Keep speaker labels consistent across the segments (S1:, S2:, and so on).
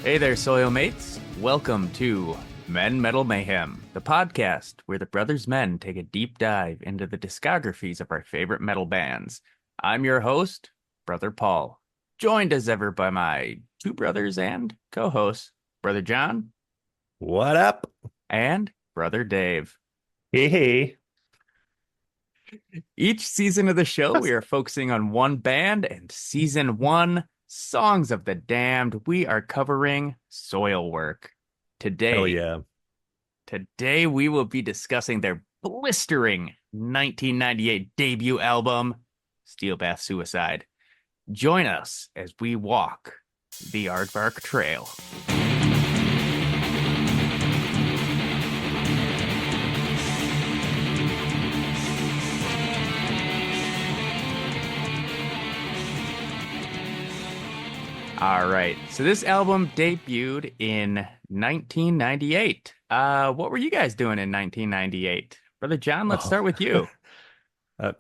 S1: Hey there, soil mates. Welcome to Men Metal Mayhem, the podcast where the brothers men take a deep dive into the discographies of our favorite metal bands. I'm your host, Brother Paul, joined as ever by my two brothers and co-hosts, Brother John
S2: What up?
S1: and Brother Dave.
S2: Hey, hey.
S1: Each season of the show, we are focusing on one band, and season one, Songs of the Damned, we are covering Soilwork.
S2: Hell
S1: Today,
S2: yeah.
S1: Today we will be discussing their blistering 1998 debut album, Steelbath Suicide. Join us as we walk the Aardvark Trail. All right, so this album debuted in 1998. What were you guys doing in 1998? Brother John, let's
S2: Oh,
S1: start with you.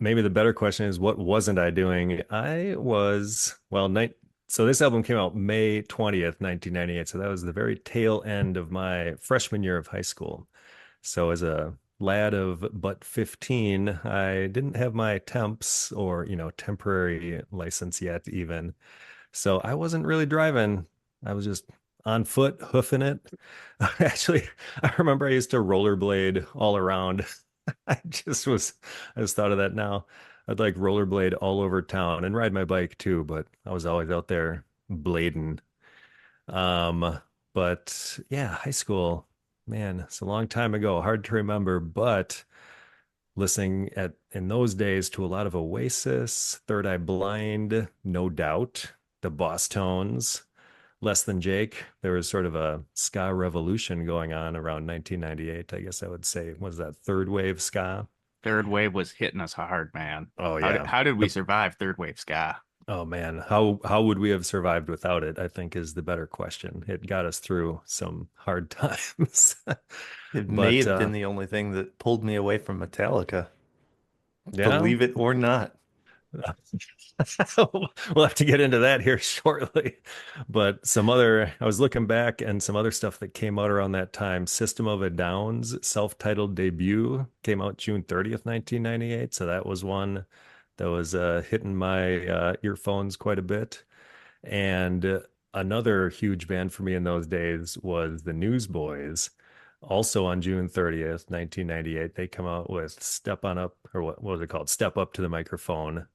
S2: maybe the better question is what wasn't I doing? I was, well, so this album came out May 20th, 1998. So that was the very tail end of my freshman year of high school. So as a lad of but 15, I didn't have my temps or, temporary license yet even. So I wasn't really driving. I was just on foot, hoofing it. Actually, I remember I used to rollerblade all around. I just was, I just thought of that now. I'd like rollerblade all over town and ride my bike too, but I was always out there blading. Um, but yeah, high school, man, it's a long time ago. Hard to remember, but listening at in those days to a lot of Oasis, Third Eye Blind, No Doubt, the Boss Tones, Less Than Jake. There was sort of a ska revolution going on around 1998. I guess I would say was that third wave ska.
S1: Third wave was hitting us hard, man.
S2: Oh
S1: How did,
S2: yeah.
S1: how did we
S2: The,
S1: survive third wave ska?
S2: oh man, how would we have survived without it? I think is the better question. It got us through some hard times.
S3: It may
S2: But
S3: have been the only thing that pulled me away from Metallica,
S2: yeah.
S3: believe it or not.
S2: We'll have to get into that here shortly. But I was looking back and some other stuff that came out around that time. System of a Down's self-titled debut came out June 30th, 1998. So that was one that was hitting my earphones quite a bit. And another huge band for me in those days was the Newsboys. Also on June 30th, 1998, they come out with Step On Up, or what was it called? Step Up to the Microphone.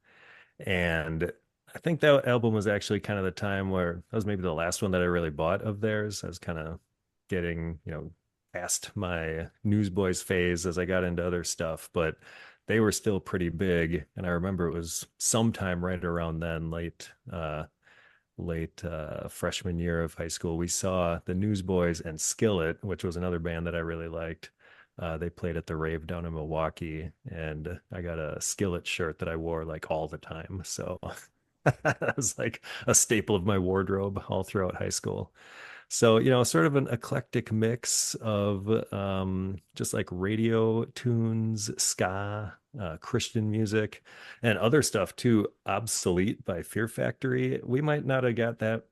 S2: And I think that album was actually kind of the time where that was maybe the last one that I really bought of theirs. I was kind of getting, past my Newsboys phase as I got into other stuff, but they were still pretty big. And I remember it was sometime right around then, late freshman year of high school, we saw the Newsboys and Skillet, which was another band that I really liked. They played at the rave down in Milwaukee, and I got a Skillet shirt that I wore like all the time. So that was like a staple of my wardrobe all throughout high school. So, sort of an eclectic mix of just like radio tunes, ska, Christian music, and other stuff too. Obsolete by Fear Factory. We might not have got that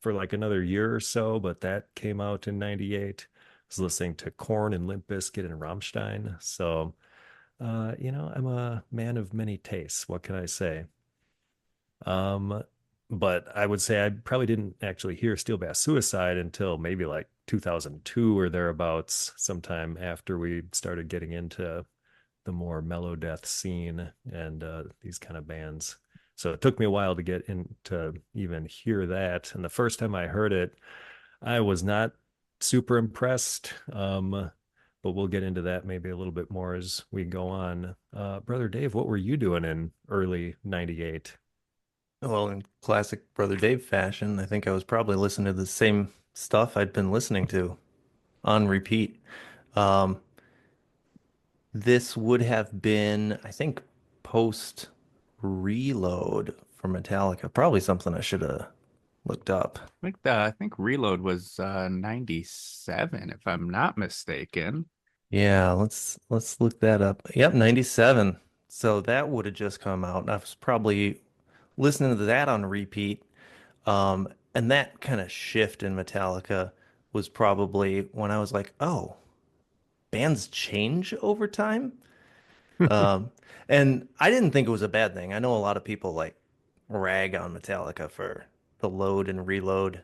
S2: for like another year or so, but that came out in 98. I was listening to Korn and Limp Bizkit and Rammstein. So, I'm a man of many tastes. What can I say? Um, but I would say I probably didn't actually hear Steelbath Suicide until maybe like 2002 or thereabouts, sometime after we started getting into the more mellow death scene and these kind of bands. So it took me a while to get in to even hear that. And the first time I heard it, I was not super impressed. But we'll get into that maybe a little bit more as we go on. Brother Dave, what were you doing in early 98?
S3: Well, in classic Brother Dave fashion, I think I was probably listening to the same stuff I'd been listening to on repeat. Um, this would have been, I think, post Reload for Metallica. Probably something I should have looked up.
S1: I think Reload was 97, if I'm not mistaken.
S3: Yeah, let's look that up. Yep, 97. So that would have just come out. And I was probably listening to that on repeat. And that kind of shift in Metallica was probably when I was like, oh, bands change over time. Um, and I didn't think it was a bad thing. I know a lot of people like rag on Metallica for the load and reload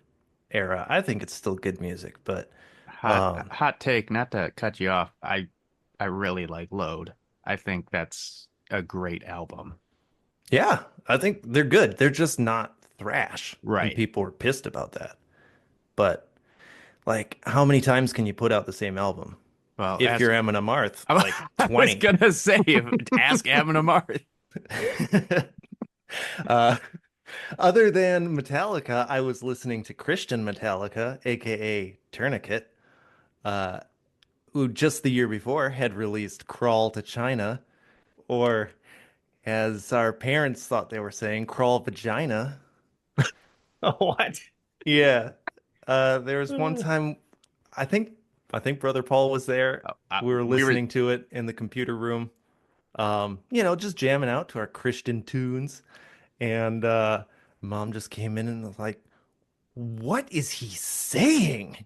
S3: era. I think it's still good music, but um,
S1: Hot take, not to cut you off. I really like Load. I think that's a great album.
S3: yeah, I think they're good. They're just not thrash, and
S1: Right.
S3: people were pissed about that. But like, how many times can you put out the same album?
S1: Well,
S3: If
S1: ask
S3: you're Amon Amarth, like
S1: I was
S3: 20.
S1: gonna say ask Amon Amarth.
S3: Uh, other than Metallica, I was listening to Christian Metallica, aka Tourniquet, uh, who just the year before had released Crawl to China, or as our parents thought they were saying, Crawl Vagina.
S2: What?
S3: Yeah. There was one time, I think I think Brother Paul was there. We were
S1: We were
S3: listening to it in the computer room. Just jamming out to our Christian tunes. And mom just came in and was like, "What is he saying?"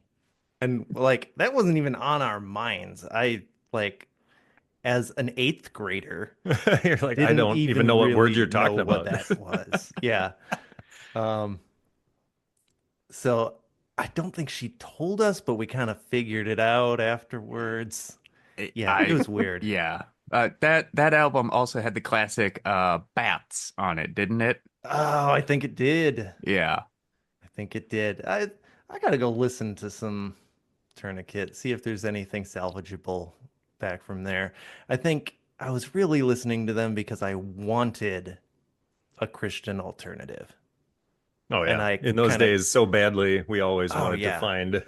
S3: And like that wasn't even on our minds. I like as an eighth grader
S2: You're like, I
S3: didn't
S2: don't even
S3: even
S2: know what word
S3: really
S2: you're
S3: know
S2: talking
S3: what
S2: about.
S3: that was. Yeah. Um, so I don't think she told us, but we kind of figured it out afterwards. Yeah, it
S1: I
S3: was weird.
S1: yeah. That album also had the classic Bats on it, didn't it?
S3: Oh, I think it did.
S1: Yeah.
S3: I think it did. I gotta go listen to some Tourniquet, see if there's anything salvageable back from there. I think I was really listening to them because I wanted a Christian alternative.
S2: Oh
S3: And
S2: yeah.
S3: I
S2: In those
S3: kind of,
S2: days, so badly, we always
S3: oh
S2: wanted to
S3: yeah,
S2: find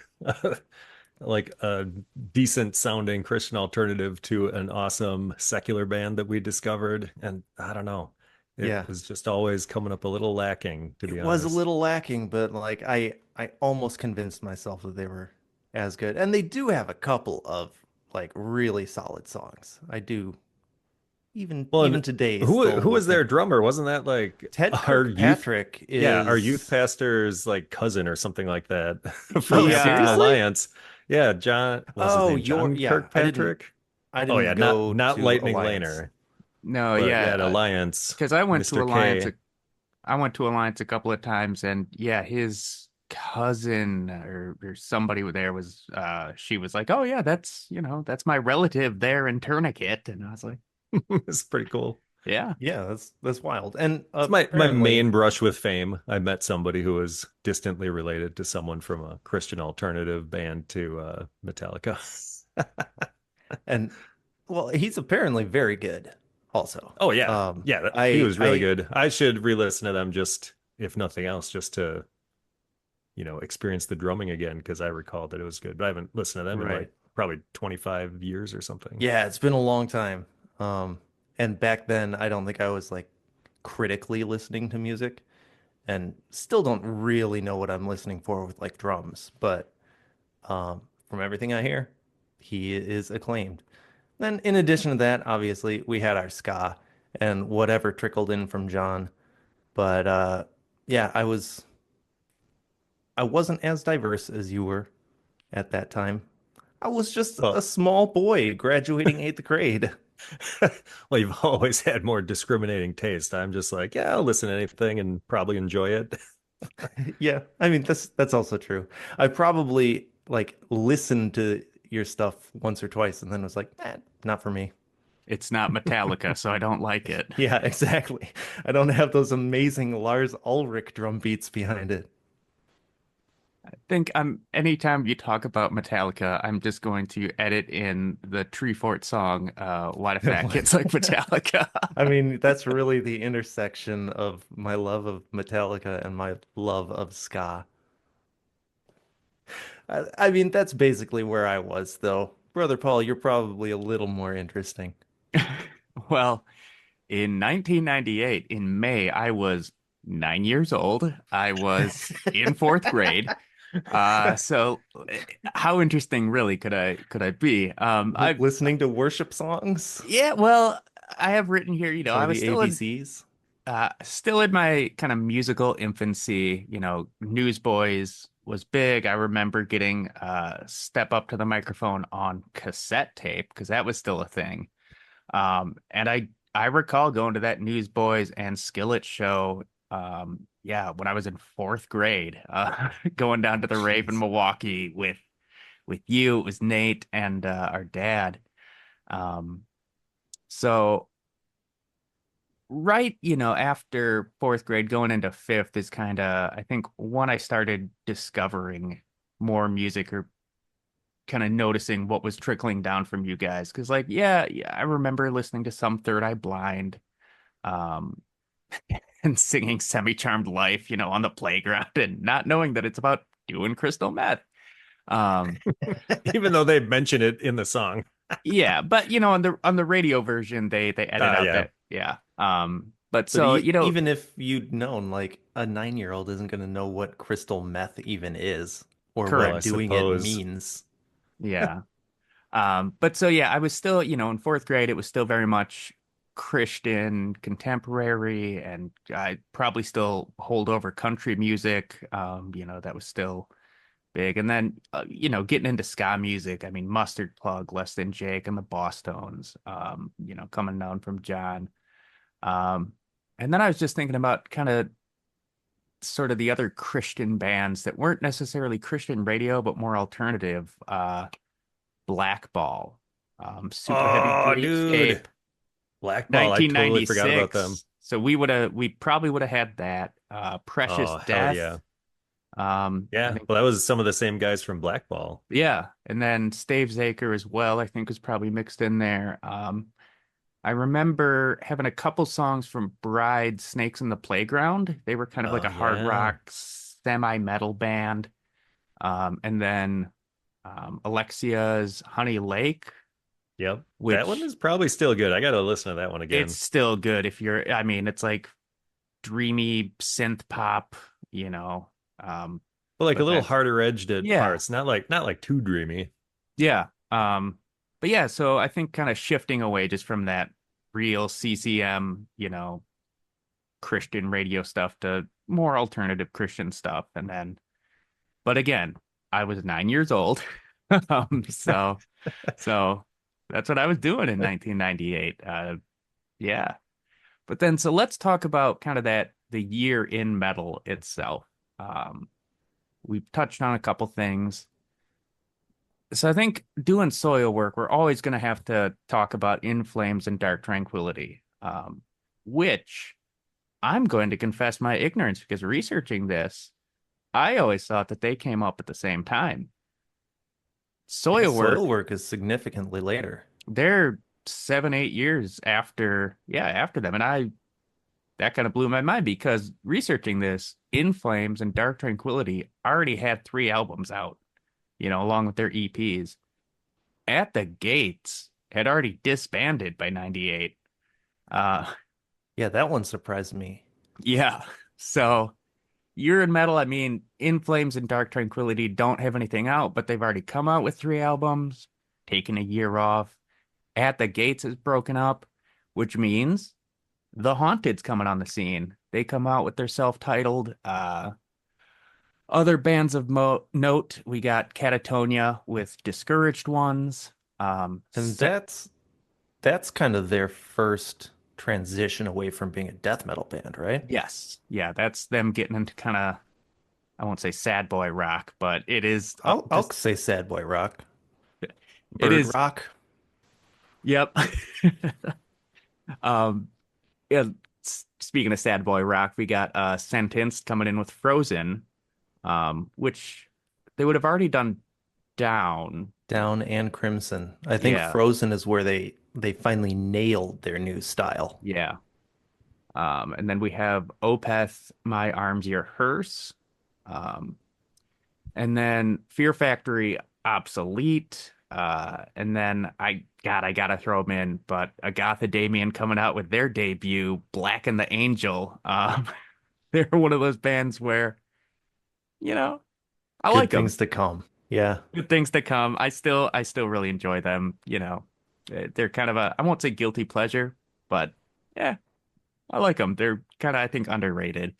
S2: like a decent sounding Christian alternative to an awesome secular band that we discovered. And I don't know, it
S3: yeah.
S2: was just always coming up a little lacking, to
S3: It
S2: be
S3: was a
S2: honest.
S3: little lacking, but like I almost convinced myself that they were as good. And they do have a couple of like really solid songs. I do
S2: Well, and
S3: even today
S2: who
S3: still will
S2: was their
S3: think
S2: drummer? Wasn't that like
S3: Ted
S2: our youth?
S3: Kirkpatrick
S2: Yeah, our youth
S3: is
S2: pastor's like cousin or something like that from
S1: He
S2: African
S3: seriously?
S2: Alliance. Yeah, John, what's his
S3: Oh,
S2: name? John
S3: yeah,
S2: Kirkpatrick?
S3: I
S2: Oh yeah,
S3: didn't
S2: not
S3: go
S2: not
S3: to
S2: Lightning
S3: Alliance.
S2: Laner,
S1: no,
S2: but yeah,
S1: yeah,
S2: at Alliance,
S1: because I went to
S2: Mr. K.
S1: I went to Alliance a couple of times, and yeah, his cousin or somebody there was she was like, oh yeah, that's that's my relative there in Tourniquet, and I was like,
S2: It's pretty cool.
S1: yeah,
S3: Yeah, that's wild. And
S2: It's my
S3: apparently,
S2: main brush with fame. I met somebody who was distantly related to someone from a Christian alternative band to Metallica.
S3: and well, he's apparently very good also.
S2: Oh yeah, yeah, he
S3: I
S2: was really
S3: I
S2: good. I should re-listen to them just, if nothing else, just to experience the drumming again because I recall that it was good. But I haven't listened to them in
S3: right.
S2: like probably 25 years or something.
S3: Yeah, it's been a long time. And back then I don't think I was like critically listening to music and still don't really know what I'm listening for with like drums, but from everything I hear, he is acclaimed. Then, in addition to that, obviously, we had our ska and whatever trickled in from John. But yeah, I wasn't as diverse as you were at that time. I was just a
S2: Well,
S3: small boy graduating eighth grade.
S2: well, you've always had more discriminating taste. I'm just like, yeah, I'll listen to anything and probably enjoy it.
S3: Yeah, I mean that's also true. I probably like listened to your stuff once or twice and then was like, not for me.
S1: it's not Metallica, so I don't like it.
S3: Yeah, exactly. I don't have those amazing Lars Ulrich drum beats behind it.
S1: I think I'm anytime you talk about Metallica, I'm just going to edit in the Tree Fort song, Why Do Fat Kids Like Metallica?
S3: I mean, that's really the intersection of my love of Metallica and my love of ska. I mean, that's basically where I was, though. Brother Paul, you're probably a little more interesting.
S1: Well, in 1998, in May, I was 9 years old. I was in fourth grade. So how interesting really could I be?
S3: Listening to worship songs
S1: Yeah, well, I have written here,
S3: or
S1: I was
S3: the
S1: still in
S3: ABCs.
S1: still in my kind of musical infancy, Newsboys was big. I remember getting Step Up to the Microphone on cassette tape because that was still a thing. And I recall going to that Newsboys and Skillet show, yeah, when I was in fourth grade, going down to the rave in
S2: Jeez.
S1: Milwaukee with you. It was Nate and our dad. Um, so right, after fourth grade, going into fifth is kind of, I think, when I started discovering more music or kind of noticing what was trickling down from you guys. Because, like, yeah, I remember listening to some Third Eye Blind, um, and singing Semi-Charmed Life, on the playground and not knowing that it's about doing crystal meth. Um,
S2: Even though they mention it in the song.
S1: yeah, but on the radio version, they edit out
S2: Yeah.
S1: that, yeah. But
S3: But
S1: so,
S3: even if you'd known, like a 9-year-old isn't going to know what crystal meth even is or
S2: Well, I
S3: what
S1: correct.
S3: doing it
S2: suppose.
S3: means.
S1: Yeah. But so yeah, I was still, in fourth grade, it was still very much Christian contemporary, and I probably still hold over country music. That was still big. And then getting into ska music, I mean Mustard Plug, Less Than Jake, and the Boss Tones, coming down from John. Um, and then I was just thinking about kind of sort of the other Christian bands that weren't necessarily Christian radio, but more alternative. Blackball, Super Heavy
S2: Oh, dude.
S1: Dreamscape,
S2: Blackball. I totally forgot about them.
S1: 1996. So we probably would have had that. Precious
S2: Oh, hell
S1: Death.
S2: yeah.
S1: I
S2: Yeah.
S1: think,
S2: Well, that was some of the same guys from Blackball.
S1: yeah. And then Stavesacre as well, I think was probably mixed in there. I remember having a couple songs from Bride, Snakes in the Playground. They were kind of like
S2: Oh,
S1: a hard
S2: yeah.
S1: rock, semi-metal band. And then Alexia's Honey Lake,
S2: Yep. That one
S1: which
S2: is probably still good. I got to listen to that one
S1: it's
S2: again.
S1: still good if I mean, it's like dreamy synth pop, um,
S2: But like a
S1: but
S2: little
S1: that's,
S2: harder edged at
S1: yeah,
S2: parts, not like too dreamy.
S1: yeah. But yeah, so I think kind of shifting away just from that real CCM, Christian radio stuff to more alternative Christian stuff. And then, but again, I was 9 years old. So, so that's what I was doing in 1998. Yeah. But then, so let's talk about kind of the year in metal itself. Um, we've touched on a couple things. So I think doing soil work, we're always going to have to talk about In Flames and Dark Tranquility, which I'm going to confess my ignorance because researching this, I always thought that they came up at the same time.
S3: Yeah,
S1: Soil
S3: soil
S1: work,
S3: work is significantly later.
S1: they're 7, 8 years after, yeah, after them. And that kind of blew my mind because researching this, In Flames and Dark Tranquility already had 3 albums out, along with their EPs. At the Gates had already disbanded by 98. Uh,
S3: Yeah, that one surprised me.
S1: yeah. So Year in Metal, I mean, In Flames and Dark Tranquility don't have anything out, but they've already come out with 3 albums, taken a year off. At the Gates is broken up, which means The Haunted's coming on the scene. They come out with their self-titled. Other bands of note, we got Catatonia with Discouraged Ones.
S3: And that's kind of their first transition away from being a death metal band, right?
S1: Yes, yeah, that's them getting into kind of, I won't say sad boy rock, but it is
S3: I'll
S1: just
S3: say sad boy rock,
S1: it
S3: bird
S1: is.
S3: rock.
S1: Yep. Um, yeah. Speaking of sad boy rock, we got Sentenced coming in with Frozen, which they would have already done Down.
S3: Down and Crimson. I think
S1: Yeah,
S3: Frozen is where they finally nailed their new style.
S1: yeah. And then we have Opeth, My Arms, Your Hearse. Um, and then Fear Factory, Obsolete. And then I gotta throw them in, but Agatha Damien coming out with their debut, Black and the Angel. They're one of those bands where, you know, I
S3: Good
S1: like them.
S3: things to come. Yeah.
S1: Good things to come. I still really enjoy them. They're kind of I won't say guilty pleasure, but yeah, I like them. They're kind of, I think, underrated.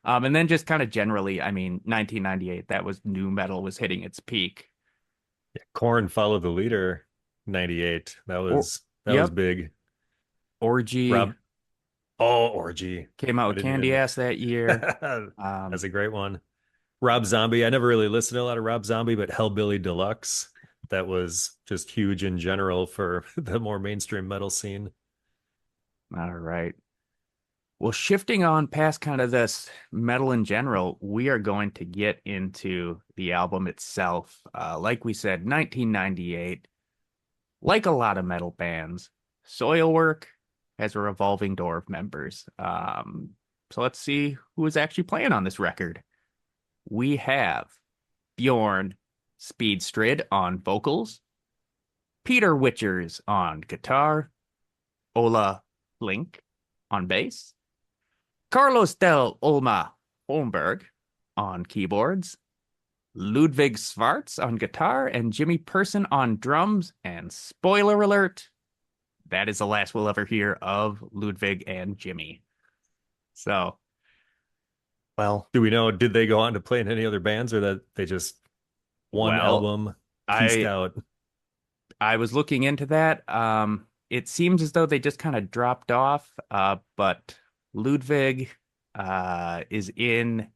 S1: And then just kind of generally, I mean, 1998, that was new metal was hitting its peak.
S2: Yeah, Corn Follow the Leader 98.
S1: Or,
S2: That was
S1: yep,
S2: big.
S1: Orgy
S2: Rob Oh, Orgy.
S1: came out
S2: I
S1: with
S2: didn't
S1: Candy
S2: even
S1: Ass that year.
S2: That's
S1: Um,
S2: a great one. Rob Zombie. I never really listened to a lot of Rob Zombie, but Hellbilly Deluxe. That was just huge in general for the more mainstream metal scene.
S1: all right. Well, shifting on past kind of this metal in general, we are going to get into the album itself. Like we said, 1998, like a lot of metal bands, Soilwork has a revolving door of members. So let's see who is actually playing on this record. We have Bjorn Strid on vocals, Peter Witchers on guitar, Ola Link on bass, Carlos del Olma Holmberg on keyboards, Ludwig Svarts on guitar, and Jimmy Person on drums. And spoiler alert, that is the last we'll ever hear of Ludwig and Jimmy. So,
S3: Well,
S2: Do we know, did they go on to play in any other bands or that they just one
S1: well,
S2: album pieced
S1: I
S2: out?
S1: I was looking into that. It seems as though they just kind of dropped off. But Ludwig is in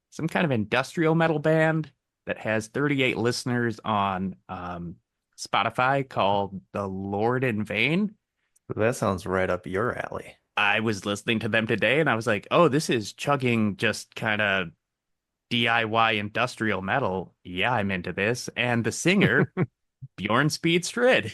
S1: some kind of industrial metal band that has 38 listeners on Spotify called The Lord in Vain.
S3: that sounds right up your alley.
S1: I was listening to them today and I was like, oh, this is chugging just kind of DIY industrial metal. Yeah, I'm into this. And the singer, Bjorn Strid.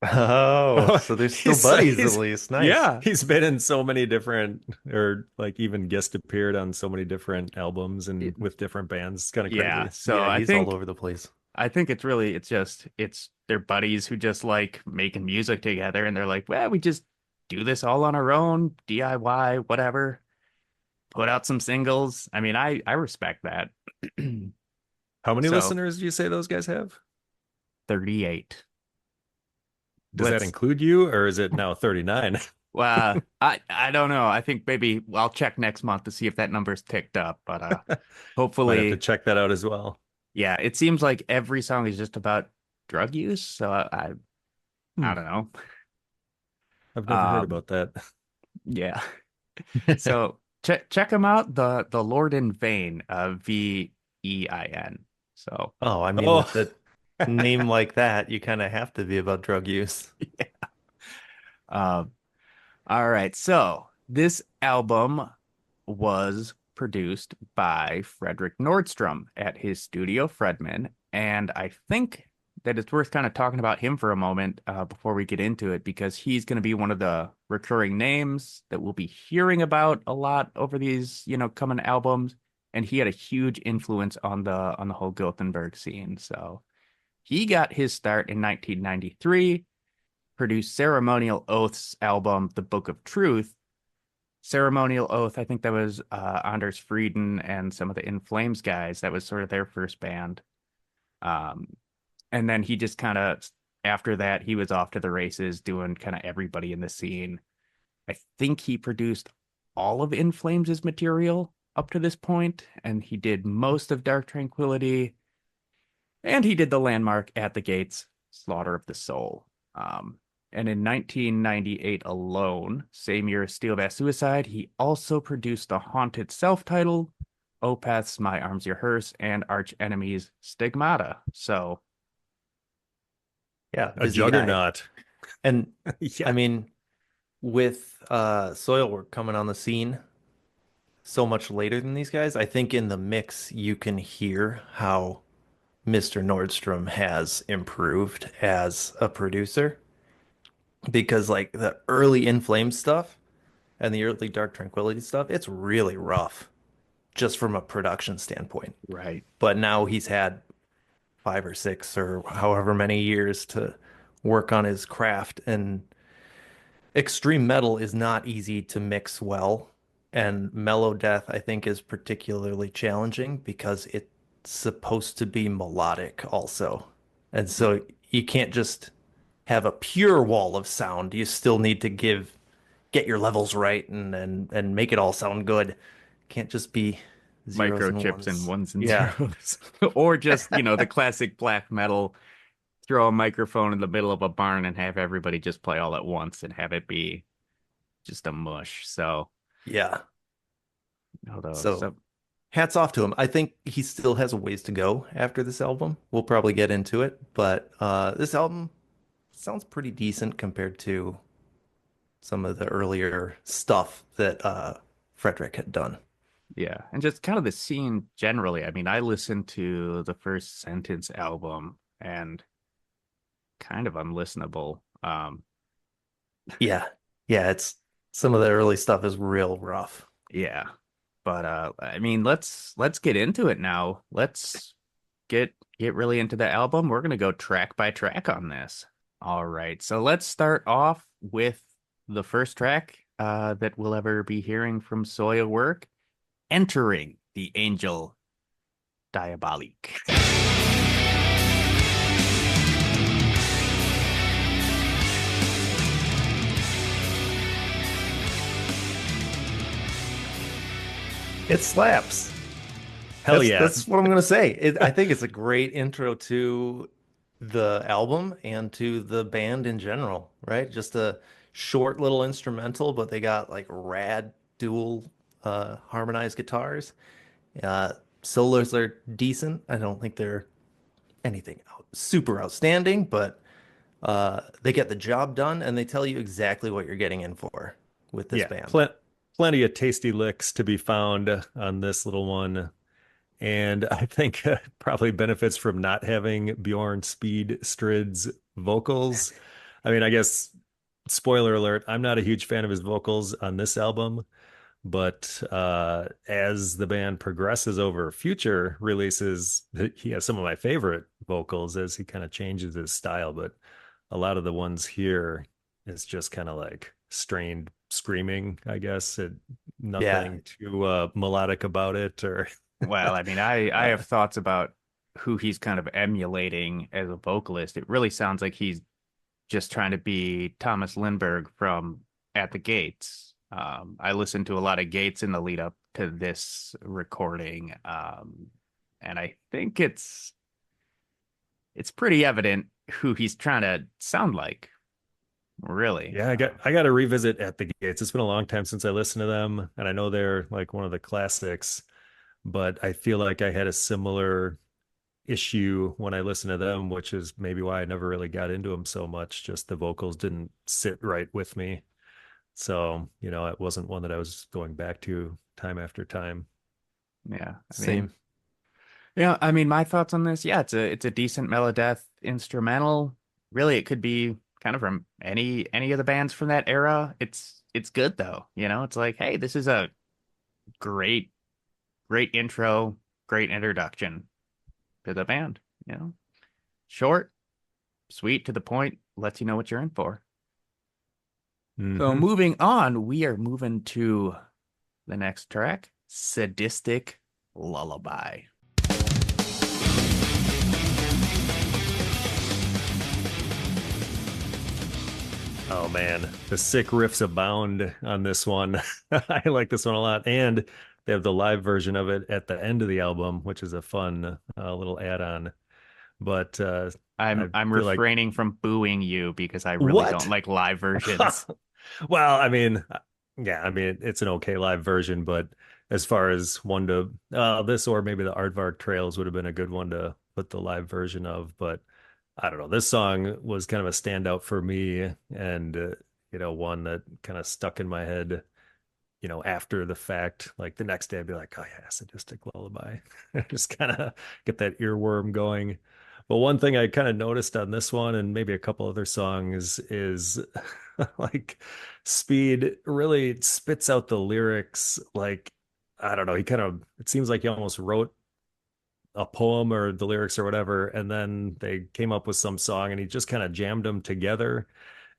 S3: Oh,
S2: Oh,
S3: so they're still buddies at least. Nice.
S1: Yeah,
S2: he's been in so many different or like even guest appeared on so many different albums and
S1: it-
S2: with different bands. It's kind of
S1: yeah.
S2: crazy.
S1: So
S3: Yeah,
S1: I
S3: he's all
S1: think
S3: over the place.
S1: I think it's really it's their buddies who just like making music together and they're like, well, we just do this all on our own, DIY, whatever. Put out some singles. I mean, I respect that.
S2: How many
S1: So
S2: listeners do you say those guys have?
S1: 38.
S2: Does that
S1: Let's
S2: include you or is it now 39?
S1: I don't know. I think maybe I'll check next month to see if that number's ticked up, but
S2: Might have to
S1: hopefully,
S2: check that out as well.
S1: yeah, it seems like every song is just about drug use, so I
S2: Hmm.
S1: don't know.
S2: I've never heard
S1: Um
S2: about that.
S1: yeah. So check them out, the Lord in Vain, Vein. So
S3: Oh, I mean,
S2: Oh,
S3: with the name like that, you kind of have to be about drug use.
S1: um all right. So this album was produced by Frederick Nordstrom at his studio, Fredman. And I think that it's worth kind of talking about him for a moment before we get into it, because he's going to be one of the recurring names that we'll be hearing about a lot over these, coming albums. And he had a huge influence on the whole Gothenburg scene. So he got his start in 1993, produced Ceremonial Oath's album, The Book of Truth. Ceremonial Oath, I think that was Anders Frieden and some of the In Flames guys. That was sort of their first band. Um, and then he just kind of, after that, he was off to the races doing kind of everybody in the scene. I think he produced all of In Flames' material up to this point, and he did most of Dark Tranquillity, and he did the landmark At the Gates, Slaughter of the Soul. And in 1998 alone, same year as Steelbath Suicide, he also produced the haunted self-titled Opeth's My Arms Your Hearse and Arch Enemy's Stigmata. So,
S3: Yeah,
S2: a
S3: busy guy.
S2: juggernaut.
S3: And I
S2: Yeah.
S3: mean, with Soilwork coming on the scene so much later than these guys, I think in the mix you can hear how Mr. Nordstrom has improved as a producer because like the early In Flames stuff and the early Dark Tranquillity stuff, it's really rough just from a production standpoint.
S1: right.
S3: But now he's had 5 or 6 or however many years to work on his craft, and extreme metal is not easy to mix well. And mellow death, I think, is particularly challenging because it's supposed to be melodic also. And so you can't just have a pure wall of sound. You still need to give get your levels right and make it all sound good. Can't just be zeros and
S1: Microchips and
S3: ones.
S1: ones and
S3: Yeah.
S1: zeros. Or just, the classic black metal, throw a microphone in the middle of a barn and have everybody just play all at once and have it be just a mush. So,
S3: Yeah.
S1: although,
S3: So
S1: so
S3: hats off to him. I think he still has a ways to go after this album. We'll probably get into it, but this album sounds pretty decent compared to some of the earlier stuff that Frederick had done.
S1: yeah. And just kind of the scene generally. I mean, I listened to the first Sentence album and kind of unlistenable.
S3: Yeah. Yeah, it's some of the early stuff is real rough.
S1: Yeah. But I mean, let's get into it now. Let's get really into the album. We're gonna go track by track on this. All right. So let's start off with the first track that we'll ever be hearing from Soilwork, Entering the Angel Diabolique.
S3: It slaps.
S2: Hell yeah.
S3: That's what I'm gonna say. I think it's a great intro to the album and to the band in general, right? Just a short little instrumental, but they got like rad dual harmonized guitars. Solos are decent. I don't think they're anything super outstanding, but they get the job done and they tell you exactly what you're getting in for with this
S2: Yeah,
S3: band.
S2: plenty of tasty licks to be found on this little one. And I think probably benefits from not having Bjorn Speed Strid's vocals. I mean, I guess spoiler alert, I'm not a huge fan of his vocals on this album, but as the band progresses over future releases, he has some of my favorite vocals as he kind of changes his style. But a lot of the ones here is just kind of like strained screaming, I guess.
S3: Yeah,
S2: Nothing too melodic about it or
S1: Well, I mean, I
S2: uh,
S1: have thoughts about who he's kind of emulating as a vocalist. It really sounds like he's just trying to be Thomas Lindbergh from At the Gates. I listened to a lot of Gates in the lead up to this recording, and I think it's pretty evident who he's trying to sound like, really.
S2: yeah, I got to revisit At the Gates. It's been a long time since I listened to them, and I know they're like one of the classics, but I feel like I had a similar issue when I listened to them, which is maybe why I never really got into them so much. Just the vocals didn't sit right with me. So, it wasn't one that I was going back to time after time.
S1: Yeah, I mean,
S3: same.
S1: yeah, I mean, my thoughts on this, yeah, it's a decent melodeath instrumental. Really, it could be kind of from any of the bands from that era. It's good though, It's like, hey, this is a great great intro, great introduction to the band. Short, sweet, to the point, lets you know what you're in for. So
S2: Hmm.
S1: moving on, we are moving to the next track, Sadistic Lullaby.
S2: Oh man, the sick riffs abound on this one. I like this one a lot. And they have the live version of it at the end of the album, which is a fun little add-on. But I
S1: I'm
S2: feel like
S1: refraining from booing you because I really don't
S2: what?
S1: like live versions.
S2: Well, I mean, yeah, I mean, it's an okay live version, but as far as one to this or maybe the Aardvark Trails would have been a good one to put the live version of, but I don't know. This song was kind of a standout for me and one that kind of stuck in my head, after the fact. Like the next day I'd be like, "Oh yeah, Sadistic Lullaby." Just kind of get that earworm going. But one thing I kind of noticed on this one and maybe a couple other songs is like Speed really spits out the lyrics like I don't know, it seems like he almost wrote a poem or the lyrics or whatever, and then they came up with some song and he just kind of jammed them together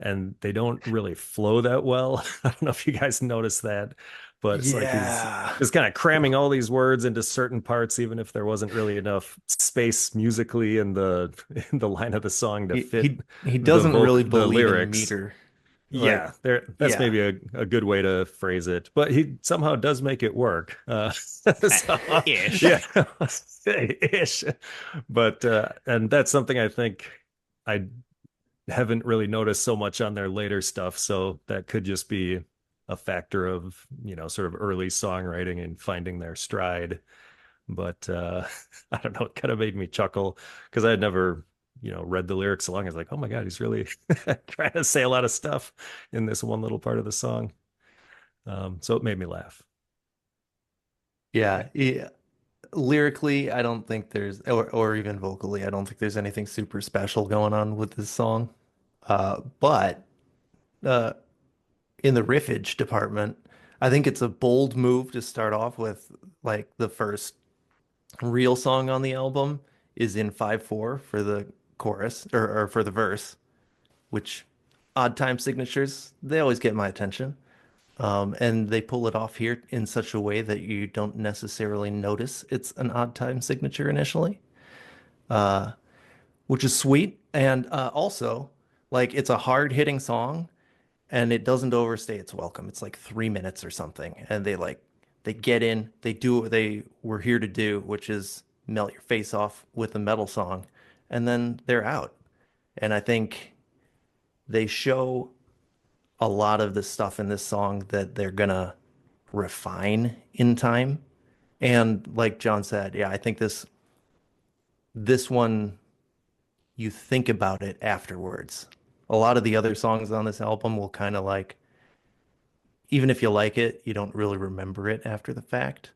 S2: and they don't really flow that well. I don't know if you guys noticed that, but it's like he's
S3: Yeah.
S2: just kind of cramming all these words into certain parts, even if there wasn't really enough space musically in the in the line of the song to
S3: He
S2: fit
S3: he he doesn't really
S2: the
S3: believe in
S2: lyrics.
S3: meter.
S2: Yeah, that's
S3: Yeah.
S2: maybe a good way to phrase it. But he somehow does make it work. So yeah,
S1: Ish.
S2: ish. But and that's something I think I haven't really noticed so much on their later stuff. So that could just be a factor of, sort of early songwriting and finding their stride. But I don't know, it kind of made me chuckle because I had never, read the lyrics along. I was like, oh my God, he's really trying to say a lot of stuff in this one little part of the song. So it made me laugh.
S3: Yeah. Yeah. Lyrically, I don't think there's, or even vocally, I don't think there's anything super special going on with this song. But uh, in the riffage department, I think it's a bold move to start off with like the first real song on the album is in 5/4 for the chorus or for the verse, which odd time signatures, they always get my attention. And they pull it off here in such a way that you don't necessarily notice it's an odd time signature initially, which is sweet. And also, like, it's a hard hitting song and it doesn't overstay its welcome. It's like 3 minutes or something. And they get in, they do what they were here to do, which is melt your face off with a metal song. And then they're out. And I think they show a lot of the stuff in this song that they're gonna refine in time. And like John said, yeah, I think this one you think about it afterwards. A lot of the other songs on this album will kind of like, even if you like it, you don't really remember it after the fact.